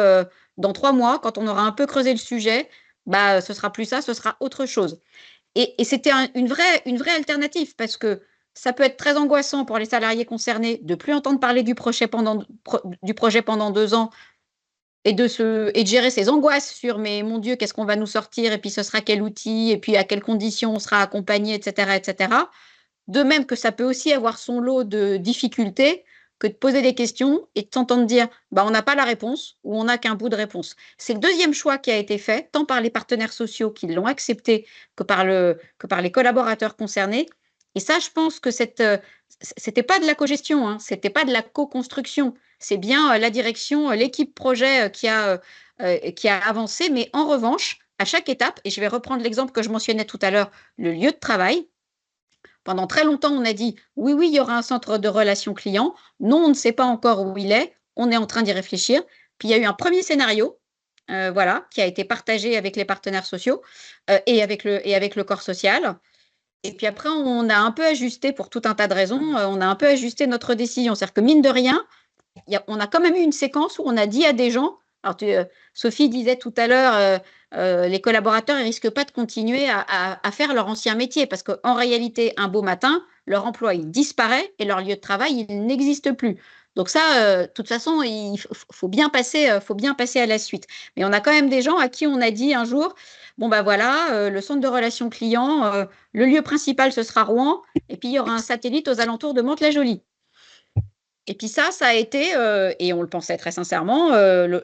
dans 3 mois, quand on aura un peu creusé le sujet, ce sera plus ça, ce sera autre chose. Et c'était une vraie alternative parce que ça peut être très angoissant pour les salariés concernés de plus entendre parler du projet pendant 2 ans et de gérer ces angoisses sur mais mon Dieu, qu'est-ce qu'on va nous sortir et puis ce sera quel outil et puis à quelles conditions on sera accompagné, etc., etc. De même que ça peut aussi avoir son lot de difficultés que de poser des questions et de s'entendre dire on n'a pas la réponse ou on n'a qu'un bout de réponse. C'est le deuxième choix qui a été fait, tant par les partenaires sociaux qui l'ont accepté que par les collaborateurs concernés. Et ça, je pense que c'était pas de la cogestion, hein, c'était pas de la co-construction. C'est bien la direction, l'équipe projet qui a avancé. Mais en revanche, à chaque étape, et je vais reprendre l'exemple que je mentionnais tout à l'heure, le lieu de travail, pendant très longtemps, on a dit oui, il y aura un centre de relations clients. Non, on ne sait pas encore où il est. On est en train d'y réfléchir. Puis il y a eu un premier scénario, qui a été partagé avec les partenaires sociaux et avec le corps social. Et puis après, on a un peu ajusté pour tout un tas de raisons. On a un peu ajusté notre décision. C'est-à-dire que mine de rien, on a quand même eu une séquence où on a dit à des gens. Alors, Sophie disait tout à l'heure, les collaborateurs ne risquent pas de continuer à faire leur ancien métier parce qu'en réalité, un beau matin, leur emploi il disparaît et leur lieu de travail il n'existe plus. Donc ça, de toute façon, il faut bien passer à la suite. Mais on a quand même des gens à qui on a dit un jour, le centre de relations clients, le lieu principal ce sera Rouen et puis il y aura un satellite aux alentours de Mantes-la-Jolie. Et puis ça a été, et on le pensait très sincèrement,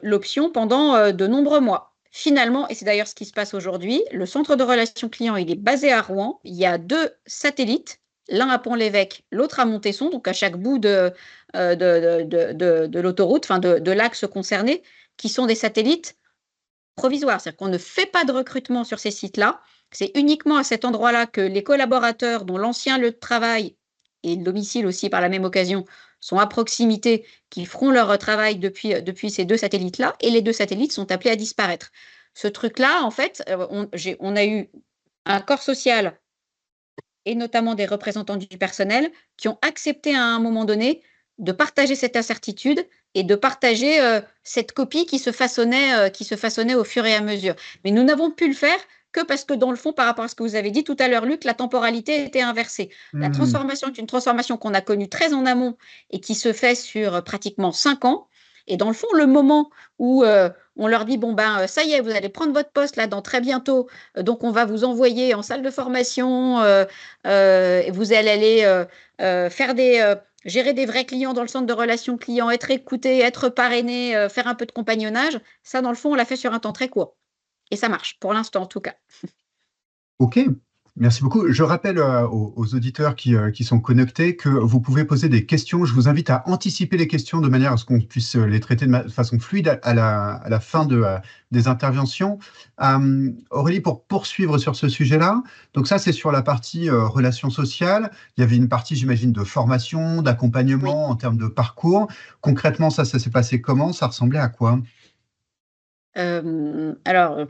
l'option pendant de nombreux mois. Finalement, et c'est d'ailleurs ce qui se passe aujourd'hui, le centre de relations clients, il est basé à Rouen. Il y a 2 satellites, l'un à Pont-l'Évêque, l'autre à Montesson, donc à chaque bout de l'autoroute, enfin de l'axe concerné, qui sont des satellites provisoires. C'est-à-dire qu'on ne fait pas de recrutement sur ces sites-là. C'est uniquement à cet endroit-là que les collaborateurs dont l'ancien lieu de travail et le domicile aussi par la même occasion sont à proximité, qui feront leur travail depuis ces 2 satellites-là, et les 2 satellites sont appelés à disparaître. Ce truc-là, en fait, on a eu un corps social et notamment des représentants du personnel qui ont accepté à un moment donné de partager cette incertitude et de partager cette copie qui se façonnait au fur et à mesure. Mais nous n'avons pu le faire que parce que dans le fond, par rapport à ce que vous avez dit tout à l'heure, Luc, la temporalité était inversée. La transformation est une transformation qu'on a connue très en amont et qui se fait sur pratiquement 5 ans. Et dans le fond, le moment où on leur dit, ça y est, vous allez prendre votre poste là dans très bientôt, donc on va vous envoyer en salle de formation, vous allez aller gérer des vrais clients dans le centre de relations clients, être écouté, être parrainé, faire un peu de compagnonnage. Ça, dans le fond, on l'a fait sur un temps très court. Et ça marche, pour l'instant en tout cas. Ok, merci beaucoup. Je rappelle aux auditeurs qui sont connectés que vous pouvez poser des questions. Je vous invite à anticiper les questions de manière à ce qu'on puisse les traiter de façon fluide à la fin des interventions. Aurélie, pour poursuivre sur ce sujet-là, donc ça c'est sur la partie relations sociales. Il y avait une partie, j'imagine, de formation, d'accompagnement en termes de parcours. Concrètement, ça s'est passé comment? Ça ressemblait à quoi? Alors,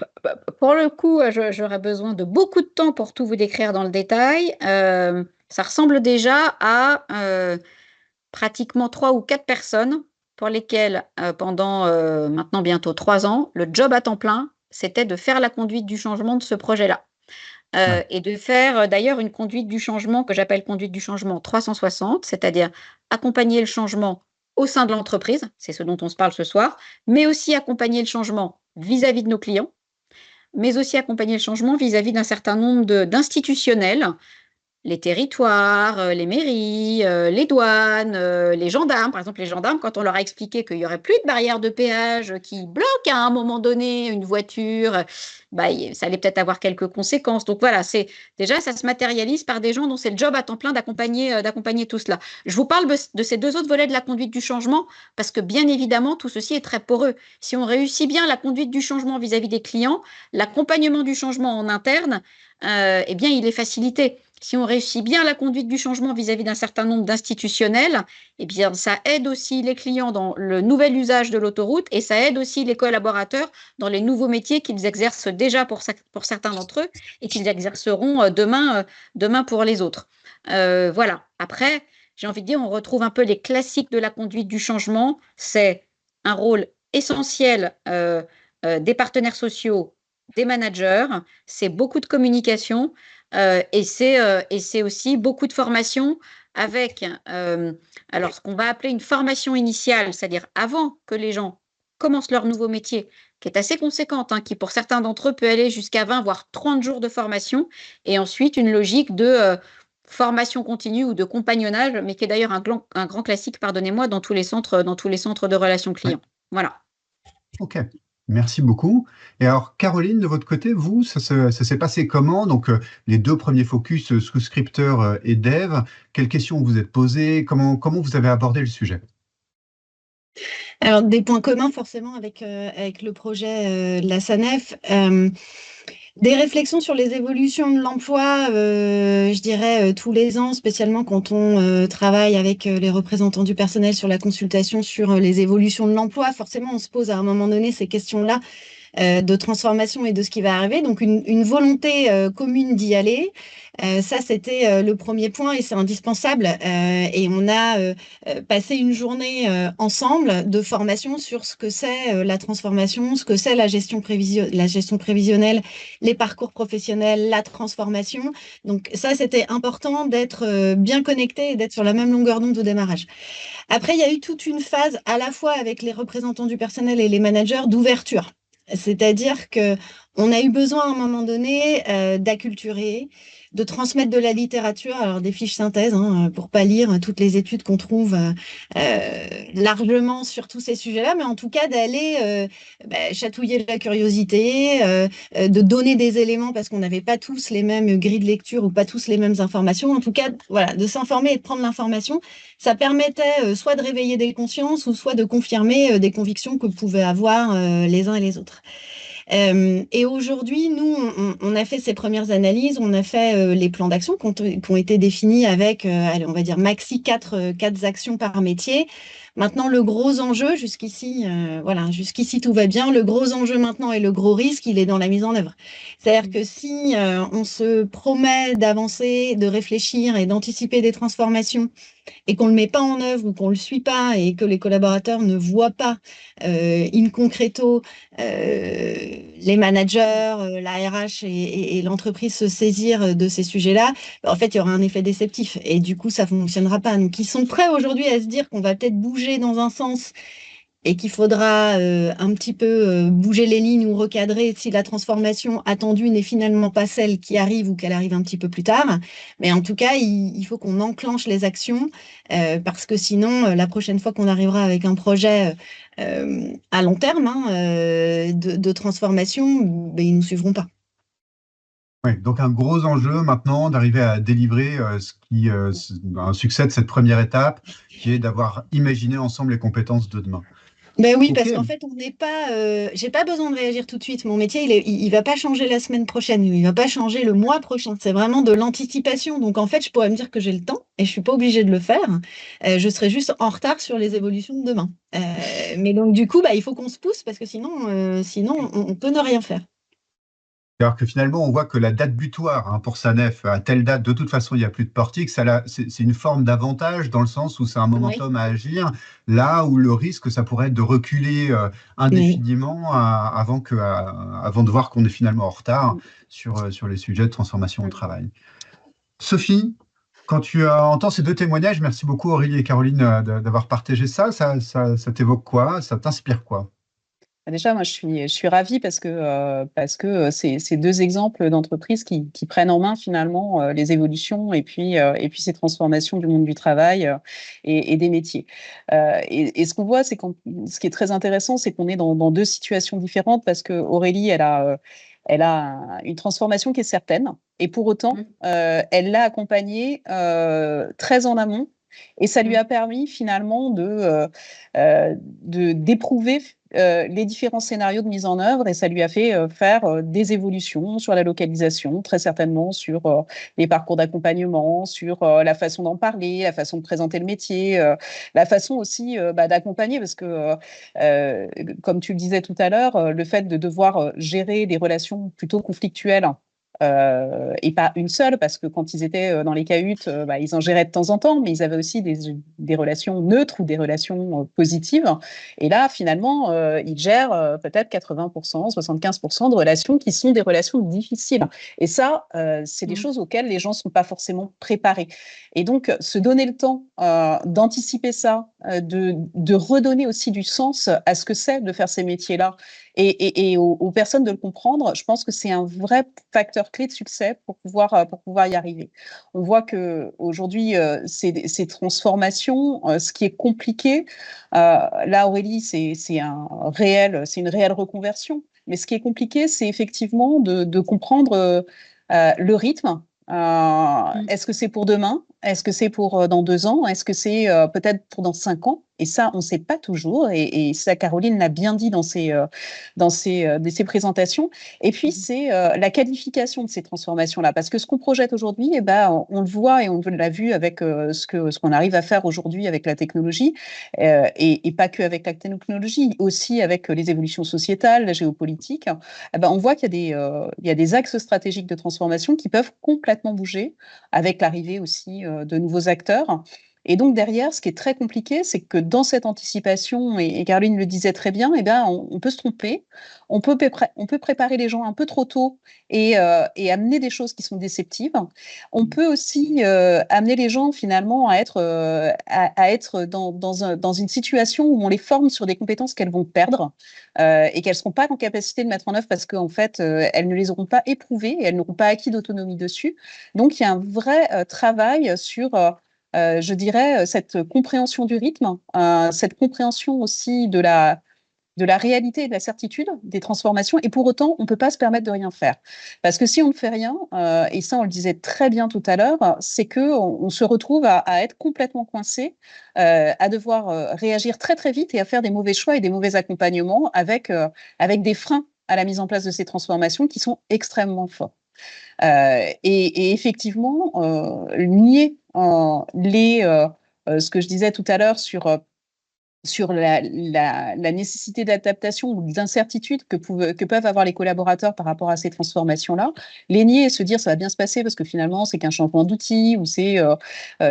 pour le coup, j'aurais besoin de beaucoup de temps pour tout vous décrire dans le détail. Ça ressemble déjà à pratiquement 3 ou 4 personnes pour lesquelles, pendant maintenant bientôt 3 ans, le job à temps plein, c'était de faire la conduite du changement de ce projet-là. Et de faire d'ailleurs une conduite du changement que j'appelle conduite du changement 360, c'est-à-dire accompagner le changement au sein de l'entreprise, c'est ce dont on se parle ce soir, mais aussi accompagner le changement vis-à-vis de nos clients, mais aussi accompagner le changement vis-à-vis d'un certain nombre d'institutionnels, les territoires, les mairies, les douanes, les gendarmes. Par exemple, les gendarmes, quand on leur a expliqué qu'il n'y aurait plus de barrière de péage qui bloque à un moment donné une voiture, ça allait peut-être avoir quelques conséquences. Donc voilà, déjà, ça se matérialise par des gens dont c'est le job à temps plein d'accompagner tout cela. Je vous parle de ces deux autres volets de la conduite du changement parce que bien évidemment, tout ceci est très poreux. Si on réussit bien la conduite du changement vis-à-vis des clients, l'accompagnement du changement en interne, eh bien, il est facilité. Si on réussit bien la conduite du changement vis-à-vis d'un certain nombre d'institutionnels, eh bien, ça aide aussi les clients dans le nouvel usage de l'autoroute et ça aide aussi les collaborateurs dans les nouveaux métiers qu'ils exercent déjà pour certains d'entre eux et qu'ils exerceront demain pour les autres. Voilà. Après, j'ai envie de dire, on retrouve un peu les classiques de la conduite du changement. C'est un rôle essentiel des partenaires sociaux, des managers, c'est beaucoup de communication et c'est aussi beaucoup de formation avec alors ce qu'on va appeler une formation initiale, c'est-à-dire avant que les gens commencent leur nouveau métier, qui est assez conséquente, qui pour certains d'entre eux peut aller jusqu'à 20 voire 30 jours de formation, et ensuite une logique de formation continue ou de compagnonnage, mais qui est d'ailleurs un grand classique, pardonnez-moi, dans tous les centres de relations clients. Voilà. Ok, merci beaucoup. Et alors, Caroline, de votre côté, vous, ça s'est passé comment? Donc, les deux premiers focus, souscripteurs et dev, quelles questions vous êtes posées? Comment vous avez abordé le sujet? Alors, des points communs forcément avec le projet de la SANEF. Des réflexions sur les évolutions de l'emploi, je dirais tous les ans, spécialement quand on travaille avec les représentants du personnel sur la consultation sur les évolutions de l'emploi. Forcément, on se pose à un moment donné ces questions-là de transformation et de ce qui va arriver. Donc, une volonté commune d'y aller. Ça, c'était le premier point et c'est indispensable. Et on a passé une journée ensemble de formation sur ce que c'est la transformation, ce que c'est la gestion prévisionnelle, les parcours professionnels, la transformation. Donc, ça, c'était important d'être bien connecté et d'être sur la même longueur d'onde au démarrage. Après, il y a eu toute une phase à la fois avec les représentants du personnel et les managers d'ouverture. C'est-à-dire qu'on a eu besoin à un moment donné d'acculturer, de transmettre de la littérature, alors des fiches synthèses pour pas lire toutes les études qu'on trouve largement sur tous ces sujets-là, mais en tout cas d'aller chatouiller la curiosité, de donner des éléments parce qu'on n'avait pas tous les mêmes grilles de lecture ou pas tous les mêmes informations. En tout cas, voilà, de s'informer et de prendre l'information, ça permettait soit de réveiller des consciences ou soit de confirmer des convictions que pouvaient avoir les uns et les autres. Et aujourd'hui, nous, on a fait ces premières analyses, on a fait les plans d'action qui ont été définis avec, allez, on va dire, maxi 4 actions par métier. Maintenant, le gros enjeu, jusqu'ici, jusqu'ici tout va bien. Le gros enjeu maintenant et le gros risque, il est dans la mise en œuvre. C'est-à-dire que si on se promet d'avancer, de réfléchir et d'anticiper des transformations et qu'on ne le met pas en œuvre ou qu'on ne le suit pas et que les collaborateurs ne voient pas in concreto les managers, la RH et l'entreprise se saisir de ces sujets-là, en fait, il y aura un effet déceptif et du coup, ça ne fonctionnera pas. Donc, ils sont prêts aujourd'hui à se dire qu'on va peut-être bouger dans un sens et qu'il faudra un petit peu bouger les lignes ou recadrer si la transformation attendue n'est finalement pas celle qui arrive ou qu'elle arrive un petit peu plus tard. Mais en tout cas, il faut qu'on enclenche les actions parce que sinon, la prochaine fois qu'on arrivera avec un projet à long terme de transformation, ils ne nous suivront pas. Oui, donc un gros enjeu maintenant d'arriver à délivrer un succès de cette première étape, qui est d'avoir imaginé ensemble les compétences de demain. Ben oui, Ok. parce qu'en fait, on n'est pas. J'ai pas besoin de réagir tout de suite. Mon métier, il va pas changer la semaine prochaine, il va pas changer le mois prochain. C'est vraiment de l'anticipation. Donc en fait, je pourrais me dire que j'ai le temps et je suis pas obligée de le faire. Je serai juste en retard sur les évolutions de demain. Mais donc du coup, il faut qu'on se pousse parce que sinon, on peut ne rien faire. Alors que finalement, on voit que la date butoir pour SANEF, à telle date, de toute façon, il n'y a plus de portique. C'est une forme d'avantage dans le sens où c'est un momentum à agir, là où le risque, ça pourrait être de reculer indéfiniment avant de voir qu'on est finalement en retard sur les sujets de transformation au travail. Sophie, quand tu entends ces deux témoignages, merci beaucoup Aurélie et Caroline d'avoir partagé ça. Ça t'évoque quoi? Ça t'inspire quoi? Déjà, moi, je suis ravie parce que c'est deux exemples d'entreprises qui prennent en main finalement les évolutions et puis ces transformations du monde du travail et des métiers. Et ce qu'on voit, ce qui est très intéressant, c'est qu'on est dans deux situations différentes parce que Aurélie, elle a une transformation qui est certaine et pour autant, elle l'a accompagnée très en amont. Et ça lui a permis finalement d'éprouver les différents scénarios de mise en œuvre et ça lui a fait faire des évolutions sur la localisation, très certainement sur les parcours d'accompagnement, sur la façon d'en parler, la façon de présenter le métier, la façon aussi d'accompagner parce que, comme tu le disais tout à l'heure, le fait de devoir gérer des relations plutôt conflictuelles et pas une seule, parce que quand ils étaient dans les cahutes, ils en géraient de temps en temps, mais ils avaient aussi des relations neutres ou des relations positives. Et là, finalement, ils gèrent peut-être 80%, 75% de relations qui sont des relations difficiles. Et ça, c'est des choses auxquelles les gens ne sont pas forcément préparés. Et donc, se donner le temps d'anticiper ça, de redonner aussi du sens à ce que c'est de faire ces métiers-là, et aux personnes de le comprendre, je pense que c'est un vrai facteur clé de succès pour pouvoir y arriver. On voit qu'aujourd'hui, ces transformations, ce qui est compliqué, là, Aurélie, c'est une réelle reconversion. Mais ce qui est compliqué, c'est effectivement de comprendre le rythme. Est-ce que c'est pour demain? Est-ce que c'est pour dans 2 ans? Est-ce que c'est peut-être pour dans 5 ans? Et ça, on ne sait pas toujours. Et ça, Caroline l'a bien dit dans ses présentations. Et puis, c'est la qualification de ces transformations-là. Parce que ce qu'on projette aujourd'hui, on le voit et on l'a vu avec ce qu'on arrive à faire aujourd'hui avec la technologie, et pas que avec la technologie, aussi avec les évolutions sociétales, la géopolitique. On voit qu'il y a des axes stratégiques de transformation qui peuvent complètement bouger avec l'arrivée aussi de nouveaux acteurs. Et donc derrière, ce qui est très compliqué, c'est que dans cette anticipation, et Caroline le disait très bien, on peut se tromper, on peut préparer les gens un peu trop tôt et amener des choses qui sont déceptives. On peut aussi amener les gens finalement à être dans une situation où on les forme sur des compétences qu'elles vont perdre et qu'elles ne seront pas en capacité de mettre en œuvre parce qu'en fait, elles ne les auront pas éprouvées et elles n'auront pas acquis d'autonomie dessus. Donc, il y a un vrai travail sur je dirais, cette compréhension du rythme, cette compréhension aussi de la réalité et de la certitude des transformations. Et pour autant, on ne peut pas se permettre de rien faire. Parce que si on ne fait rien, et ça, on le disait très bien tout à l'heure, c'est qu'on se retrouve à être complètement coincé, à devoir réagir très, très vite et à faire des mauvais choix et des mauvais accompagnements avec des freins à la mise en place de ces transformations qui sont extrêmement forts. Et effectivement, nier ce que je disais tout à l'heure sur la nécessité d'adaptation ou d'incertitude que peuvent avoir les collaborateurs par rapport à ces transformations-là, les nier et se dire ça va bien se passer parce que finalement c'est qu'un changement d'outil ou c'est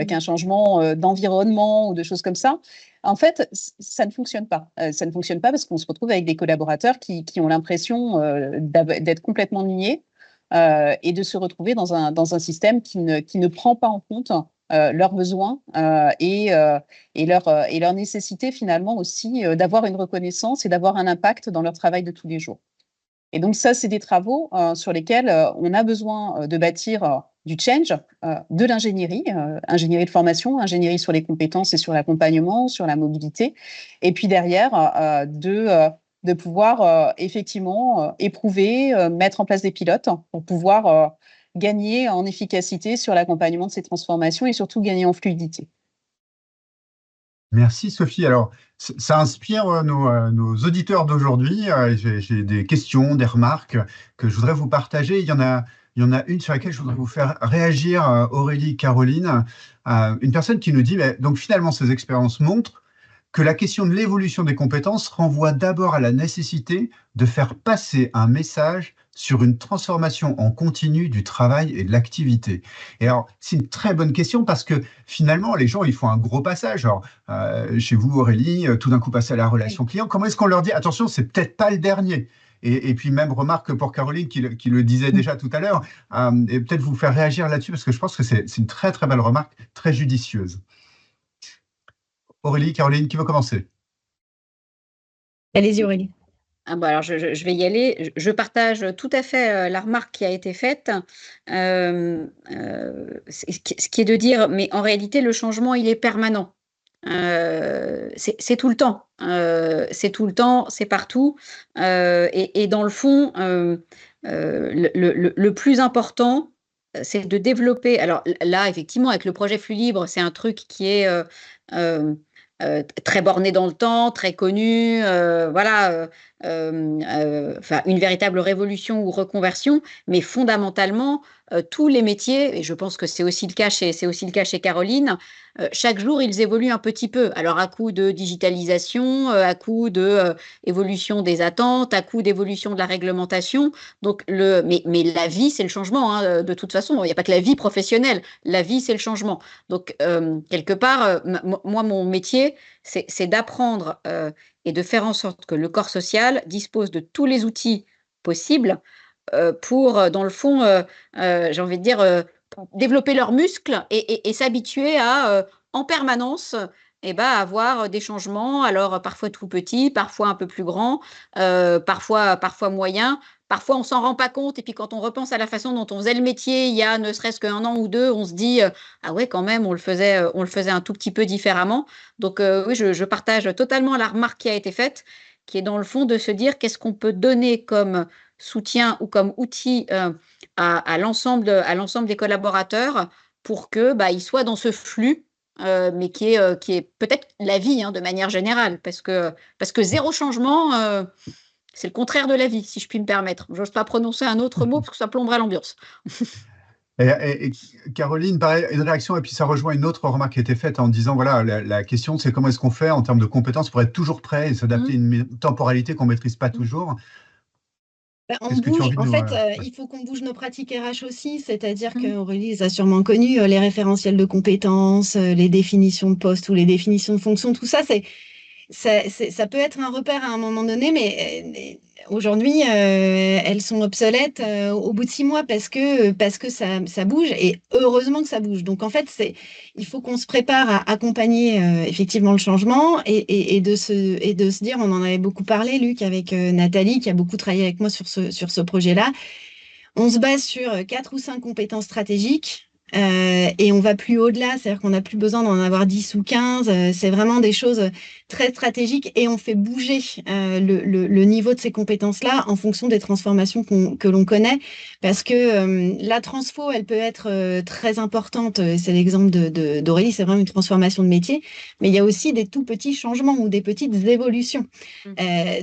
qu'un changement d'environnement ou de choses comme ça. En fait, ça ne fonctionne pas. Ça ne fonctionne pas parce qu'on se retrouve avec des collaborateurs qui ont l'impression d'être complètement niés et de se retrouver dans un système qui ne prend pas en compte leurs besoins et leur nécessité finalement aussi d'avoir une reconnaissance et d'avoir un impact dans leur travail de tous les jours. Et donc ça, c'est des travaux sur lesquels on a besoin de bâtir du change, de l'ingénierie, ingénierie de formation, ingénierie sur les compétences et sur l'accompagnement, sur la mobilité, et puis derrière de pouvoir effectivement éprouver, mettre en place des pilotes pour pouvoir gagner en efficacité sur l'accompagnement de ces transformations et surtout gagner en fluidité. Merci Sophie. Alors, ça inspire nos auditeurs d'aujourd'hui. J'ai des questions, des remarques que je voudrais vous partager. Il y en a une sur laquelle je voudrais vous faire réagir, Aurélie, Caroline. Une personne qui nous dit, donc finalement, ces expériences montrent que la question de l'évolution des compétences renvoie d'abord à la nécessité de faire passer un message sur une transformation en continu du travail et de l'activité. Et alors, c'est une très bonne question parce que finalement, les gens, ils font un gros passage. Alors, chez vous, Aurélie, tout d'un coup, passer à la relation client. Comment est-ce qu'on leur dit, attention, c'est peut-être pas le dernier? Et puis même remarque pour Caroline qui le disait déjà tout à l'heure, et peut-être vous faire réagir là-dessus parce que je pense que c'est une très très belle remarque, très judicieuse. Aurélie, Caroline, qui veut commencer? Allez-y, Aurélie. Alors, je vais y aller. Je partage tout à fait la remarque qui a été faite. Ce qui est de dire, mais en réalité, le changement, il est permanent. C'est tout le temps. C'est tout le temps, c'est partout. Et dans le fond, le plus important, c'est de développer. Alors là, effectivement, avec le projet Flux Libre, c'est un truc qui est très borné dans le temps, très connu, voilà, enfin, une véritable révolution ou reconversion, mais fondamentalement, tous les métiers, et je pense que c'est aussi le cas chez Caroline, chaque jour, ils évoluent un petit peu. Alors, à coup de digitalisation, à coup de évolution des attentes, à coup d'évolution de la réglementation. Donc, mais la vie, c'est le changement, hein, de toute façon. Il n'y a pas que la vie professionnelle. La vie, c'est le changement. Donc, quelque part, moi, mon métier, c'est d'apprendre et de faire en sorte que le corps social dispose de tous les outils possibles pour, dans le fond, j'ai envie de dire, développer leurs muscles et s'habituer à, en permanence, avoir des changements, alors parfois tout petits, parfois un peu plus grands, parfois moyens. Parfois, on s'en rend pas compte et puis quand on repense à la façon dont on faisait le métier il y a ne serait-ce qu'un an ou deux, on se dit ah ouais quand même on le faisait un tout petit peu différemment. Donc oui, je partage totalement la remarque qui a été faite, qui est dans le fond de se dire qu'est-ce qu'on peut donner comme soutien ou comme outil à l'ensemble des collaborateurs pour que ils soient dans ce flux, mais qui est peut-être la vie, hein, de manière générale, parce que zéro changement, c'est le contraire de la vie, si je puis me permettre. Je n'ose pas prononcer un autre mot parce que ça plomberait l'ambiance. Et Caroline, pareil, une réaction, et puis ça rejoint une autre remarque qui a été faite en disant, voilà, la question, c'est comment est-ce qu'on fait en termes de compétences pour être toujours prêt et s'adapter à une temporalité qu'on ne maîtrise pas toujours. On Qu'est-ce que tu as bouge. envie de En nous... fait, il faut qu'on bouge nos pratiques RH aussi, c'est-à-dire Mhm. qu'Aurélie les a sûrement connu, les référentiels de compétences, les définitions de poste ou les définitions de fonction, tout ça, ça peut être un repère à un moment donné, mais aujourd'hui, elles sont obsolètes au bout de 6 mois parce que ça bouge et heureusement que ça bouge. Donc, en fait, il faut qu'on se prépare à accompagner effectivement le changement et de se dire, on en avait beaucoup parlé, Luc, avec Nathalie, qui a beaucoup travaillé avec moi sur ce projet-là. On se base sur 4 ou 5 compétences stratégiques. Et on va plus au-delà, c'est-à-dire qu'on n'a plus besoin d'en avoir 10 ou 15. C'est vraiment des choses très stratégiques et on fait bouger le niveau de ces compétences-là en fonction des transformations que l'on connaît. Parce que la transfo, elle peut être très importante. C'est l'exemple d'Aurélie, c'est vraiment une transformation de métier. Mais il y a aussi des tout petits changements ou des petites évolutions.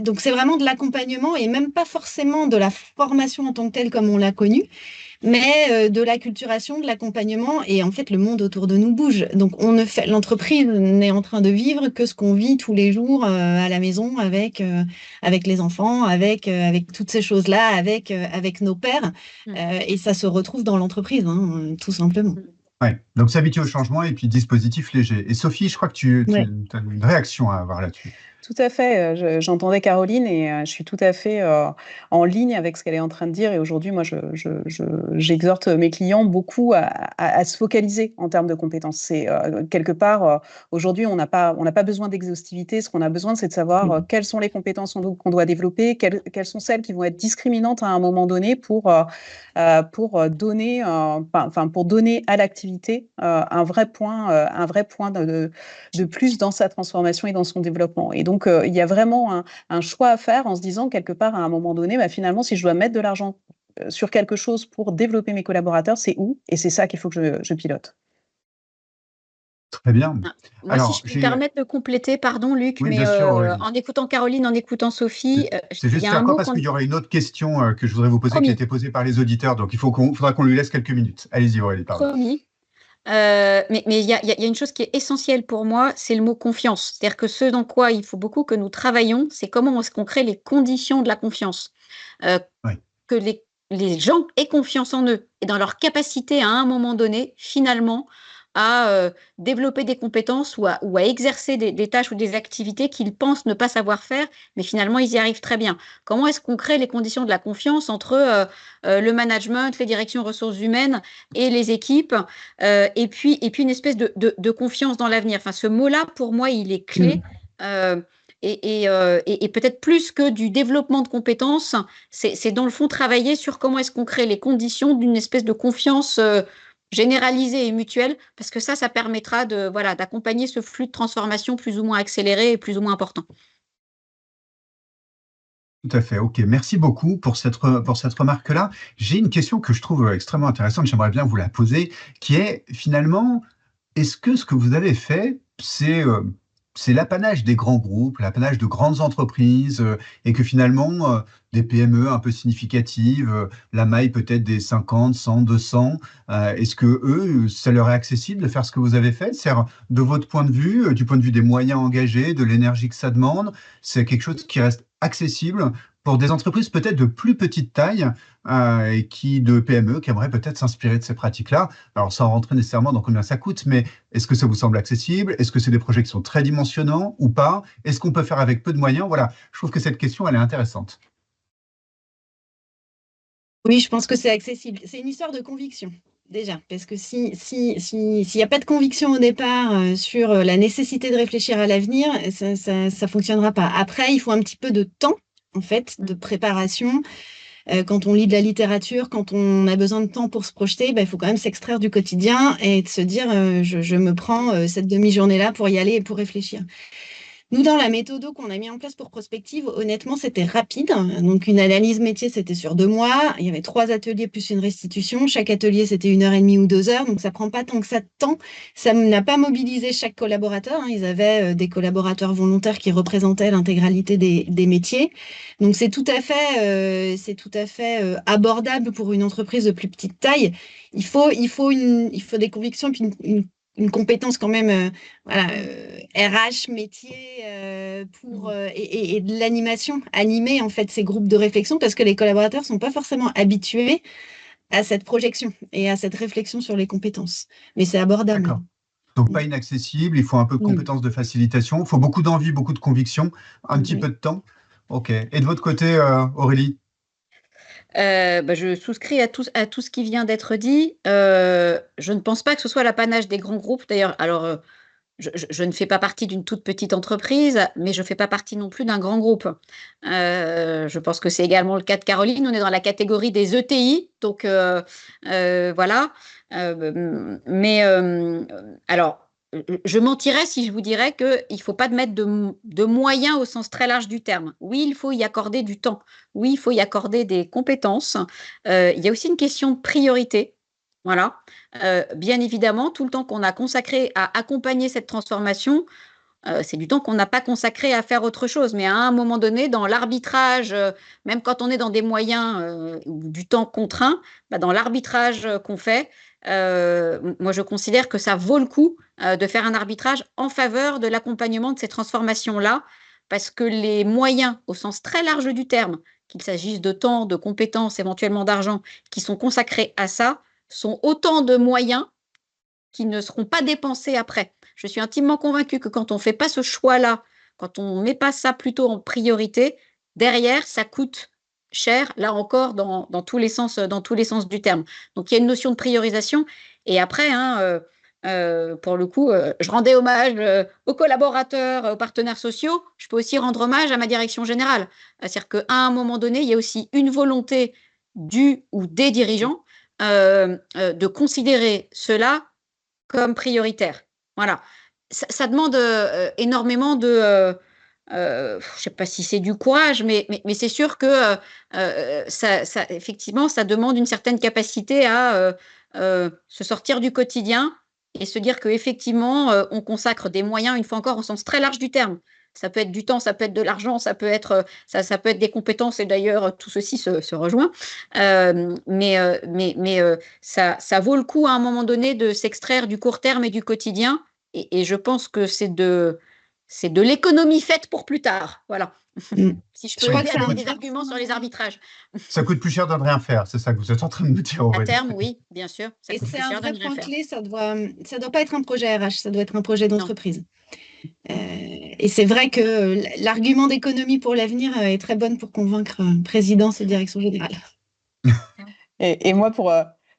Donc c'est vraiment de l'accompagnement et même pas forcément de la formation en tant que telle comme on l'a connue, mais de l'acculturation, de l'accompagnement. Et en fait, le monde autour de nous bouge. Donc, l'entreprise n'est en train de vivre que ce qu'on vit tous les jours à la maison avec les enfants, avec toutes ces choses-là, avec nos pairs. Et ça se retrouve dans l'entreprise, hein, tout simplement. Ouais. Donc, s'habituer au changement et puis dispositif léger. Et Sophie, je crois que tu Ouais. as une réaction à avoir là-dessus. Tout à fait. J'entendais Caroline et je suis tout à fait en ligne avec ce qu'elle est en train de dire. Et aujourd'hui, moi, j'exhorte mes clients beaucoup à se focaliser en termes de compétences. C'est quelque part, aujourd'hui, on n'a pas besoin d'exhaustivité. Ce qu'on a besoin, c'est de savoir quelles sont les compétences qu'on doit développer, quelles sont celles qui vont être discriminantes à un moment donné pour donner à l'activité un vrai point de plus dans sa transformation et dans son développement. Et donc, il y a vraiment un choix à faire en se disant quelque part à un moment donné, finalement, si je dois mettre de l'argent sur quelque chose pour développer mes collaborateurs, c'est où? Et c'est ça qu'il faut que je pilote. Très bien. Moi, si je peux me permettre de compléter, pardon Luc, oui, mais bien sûr, en écoutant Caroline, en écoutant Sophie, c'est juste faire quoi parce qu'il y aura une autre question que je voudrais vous poser qui a été posée par les auditeurs, donc faudra qu'on lui laisse quelques minutes. Allez-y, Aurélie, pardon. Promis. Mais il y a une chose qui est essentielle pour moi, c'est le mot confiance. C'est-à-dire que ce dans quoi il faut beaucoup que nous travaillons, c'est comment est-ce qu'on crée les conditions de la confiance. Oui. Que les gens aient confiance en eux et dans leur capacité à un moment donné, finalement, à développer des compétences ou à exercer des tâches ou des activités qu'ils pensent ne pas savoir faire, mais finalement, ils y arrivent très bien. Comment est-ce qu'on crée les conditions de la confiance entre le management, les directions ressources humaines et les équipes, et puis une espèce de confiance dans l'avenir. Enfin, ce mot-là, pour moi, il est clé. et peut-être plus que du développement de compétences, c'est dans le fond travailler sur comment est-ce qu'on crée les conditions d'une espèce de confiance généralisée et mutuelle, parce que ça permettra d'accompagner ce flux de transformation plus ou moins accéléré et plus ou moins important. Tout à fait, ok. Merci beaucoup pour cette remarque-là. J'ai une question que je trouve extrêmement intéressante, j'aimerais bien vous la poser, qui est finalement, est-ce que ce que vous avez fait, c'est l'apanage des grands groupes, l'apanage de grandes entreprises, et que finalement, des PME un peu significatives, la maille peut-être des 50, 100, 200, est-ce que eux, ça leur est accessible de faire ce que vous avez fait? C'est-à-dire, de votre point de vue, du point de vue des moyens engagés, de l'énergie que ça demande, c'est quelque chose qui reste accessible pour des entreprises peut-être de plus petite taille, de PME, qui aimeraient peut-être s'inspirer de ces pratiques-là. Alors, sans rentrer nécessairement dans combien ça coûte, mais est-ce que ça vous semble accessible? Est-ce que c'est des projets qui sont très dimensionnants ou pas? Est-ce qu'on peut faire avec peu de moyens? Voilà, je trouve que cette question, elle est intéressante. Oui, je pense que c'est accessible. C'est une histoire de conviction, déjà, parce que s'il n'y a pas de conviction au départ sur la nécessité de réfléchir à l'avenir, ça fonctionnera pas. Après, il faut un petit peu de temps, en fait, de préparation. Quand on lit de la littérature, quand on a besoin de temps pour se projeter, il faut quand même s'extraire du quotidien et de se dire je me prends cette demi-journée-là pour y aller et pour réfléchir. Nous, dans la méthode qu'on a mis en place pour Prospective, honnêtement, c'était rapide. Donc, une analyse métier, c'était sur 2 mois. Il y avait 3 ateliers plus une restitution. Chaque atelier, c'était 1h30 ou 2 heures. Donc, ça prend pas tant que ça de temps. Ça n'a pas mobilisé chaque collaborateur. Ils avaient des collaborateurs volontaires qui représentaient l'intégralité des métiers. Donc, c'est tout à fait abordable pour une entreprise de plus petite taille. Il faut des convictions puis une compétence quand même RH, métier et de l'animation, animer en fait ces groupes de réflexion parce que les collaborateurs ne sont pas forcément habitués à cette projection et à cette réflexion sur les compétences. Mais c'est abordable. D'accord. Donc, pas inaccessible, il faut un peu de compétences de facilitation, il faut beaucoup d'envie, beaucoup de conviction, un petit peu de temps. Ok. Et de votre côté, Aurélie? Je souscris à tout ce qui vient d'être dit. Je ne pense pas que ce soit l'apanage des grands groupes. D'ailleurs, alors, je ne fais pas partie d'une toute petite entreprise, mais je ne fais pas partie non plus d'un grand groupe. Je pense que c'est également le cas de Caroline. On est dans la catégorie des ETI. Donc, voilà. Alors, je mentirais si je vous dirais qu'il ne faut pas mettre de moyens au sens très large du terme. Oui, il faut y accorder du temps. Oui, il faut y accorder des compétences. Il y a aussi une question de priorité. Voilà. Bien évidemment, tout le temps qu'on a consacré à accompagner cette transformation, c'est du temps qu'on n'a pas consacré à faire autre chose. Mais à un moment donné, dans l'arbitrage, même quand on est dans des moyens ou du temps contraint, dans l'arbitrage qu'on fait, moi je considère que ça vaut le coup de faire un arbitrage en faveur de l'accompagnement de ces transformations-là, parce que les moyens, au sens très large du terme, qu'il s'agisse de temps, de compétences, éventuellement d'argent, qui sont consacrés à ça, sont autant de moyens qui ne seront pas dépensés après. Je suis intimement convaincue que quand on ne fait pas ce choix-là, quand on ne met pas ça plutôt en priorité, derrière, ça coûte cher, là encore, dans tous les sens du terme. Donc, il y a une notion de priorisation. Et après, pour le coup, je rendais hommage aux collaborateurs, aux partenaires sociaux. Je peux aussi rendre hommage à ma direction générale. C'est-à-dire qu'à un moment donné, il y a aussi une volonté du ou des dirigeants de considérer cela comme prioritaire. Voilà. Ça demande énormément de... je ne sais pas si c'est du courage, mais c'est sûr que effectivement, ça demande une certaine capacité à se sortir du quotidien et se dire qu'effectivement, on consacre des moyens, une fois encore, au sens très large du terme. Ça peut être du temps, ça peut être de l'argent, ça peut être des compétences, et d'ailleurs, tout ceci se rejoint. Ça vaut le coup, à un moment donné, de s'extraire du court terme et du quotidien. Et je pense que c'est de l'économie faite pour plus tard. Voilà. Si je peux donner des arguments sur les arbitrages. Ça coûte plus cher de ne rien faire, c'est ça que vous êtes en train de nous dire, Aurélie. À terme, oui, bien sûr. Et c'est un vrai point clé, ça doit pas être un projet RH, ça doit être un projet d'entreprise. Et c'est vrai que l'argument d'économie pour l'avenir est très bonne pour convaincre présidence et direction générale. Et moi,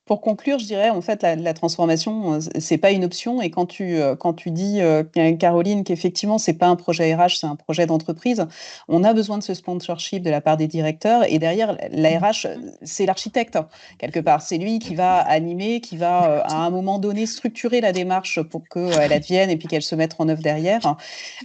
Pour conclure, je dirais, en fait, la transformation, c'est pas une option. Et quand tu dis, Caroline, qu'effectivement, c'est pas un projet RH, c'est un projet d'entreprise, on a besoin de ce sponsorship de la part des directeurs. Et derrière, la RH, c'est l'architecte, quelque part. C'est lui qui va animer, qui va, à un moment donné, structurer la démarche pour qu'elle advienne et puis qu'elle se mette en œuvre derrière.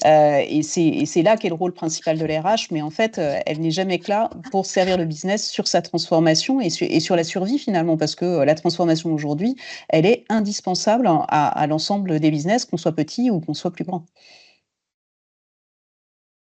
Et c'est là qu'est le rôle principal de la RH. Mais en fait, elle n'est jamais que là pour servir le business sur sa transformation et sur la survie, finalement, parce que la transformation aujourd'hui, elle est indispensable à l'ensemble des business, qu'on soit petit ou qu'on soit plus grand.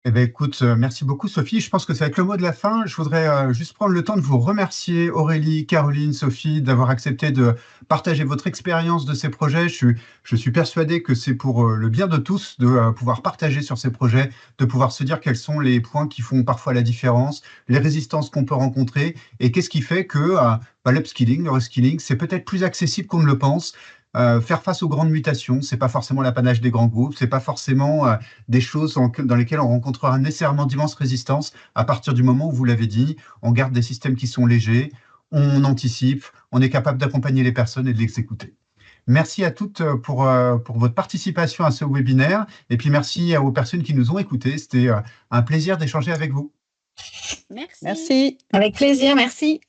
Eh bien, écoute, merci beaucoup, Sophie. Je pense que ça va être le mot de la fin. Je voudrais juste prendre le temps de vous remercier, Aurélie, Caroline, Sophie, d'avoir accepté de partager votre expérience de ces projets. Je suis persuadé que c'est pour le bien de tous de pouvoir partager sur ces projets, de pouvoir se dire quels sont les points qui font parfois la différence, les résistances qu'on peut rencontrer et qu'est-ce qui fait que l'upskilling, le reskilling, c'est peut-être plus accessible qu'on ne le pense. Faire face aux grandes mutations, c'est pas forcément l'apanage des grands groupes, c'est pas forcément des choses dans lesquelles on rencontrera nécessairement d'immenses résistances. À partir du moment où, vous l'avez dit, on garde des systèmes qui sont légers, on anticipe, on est capable d'accompagner les personnes et de les écouter. Merci à toutes pour votre participation à ce webinaire et puis merci aux personnes qui nous ont écoutés. C'était un plaisir d'échanger avec vous. Merci. Merci. Avec plaisir, merci.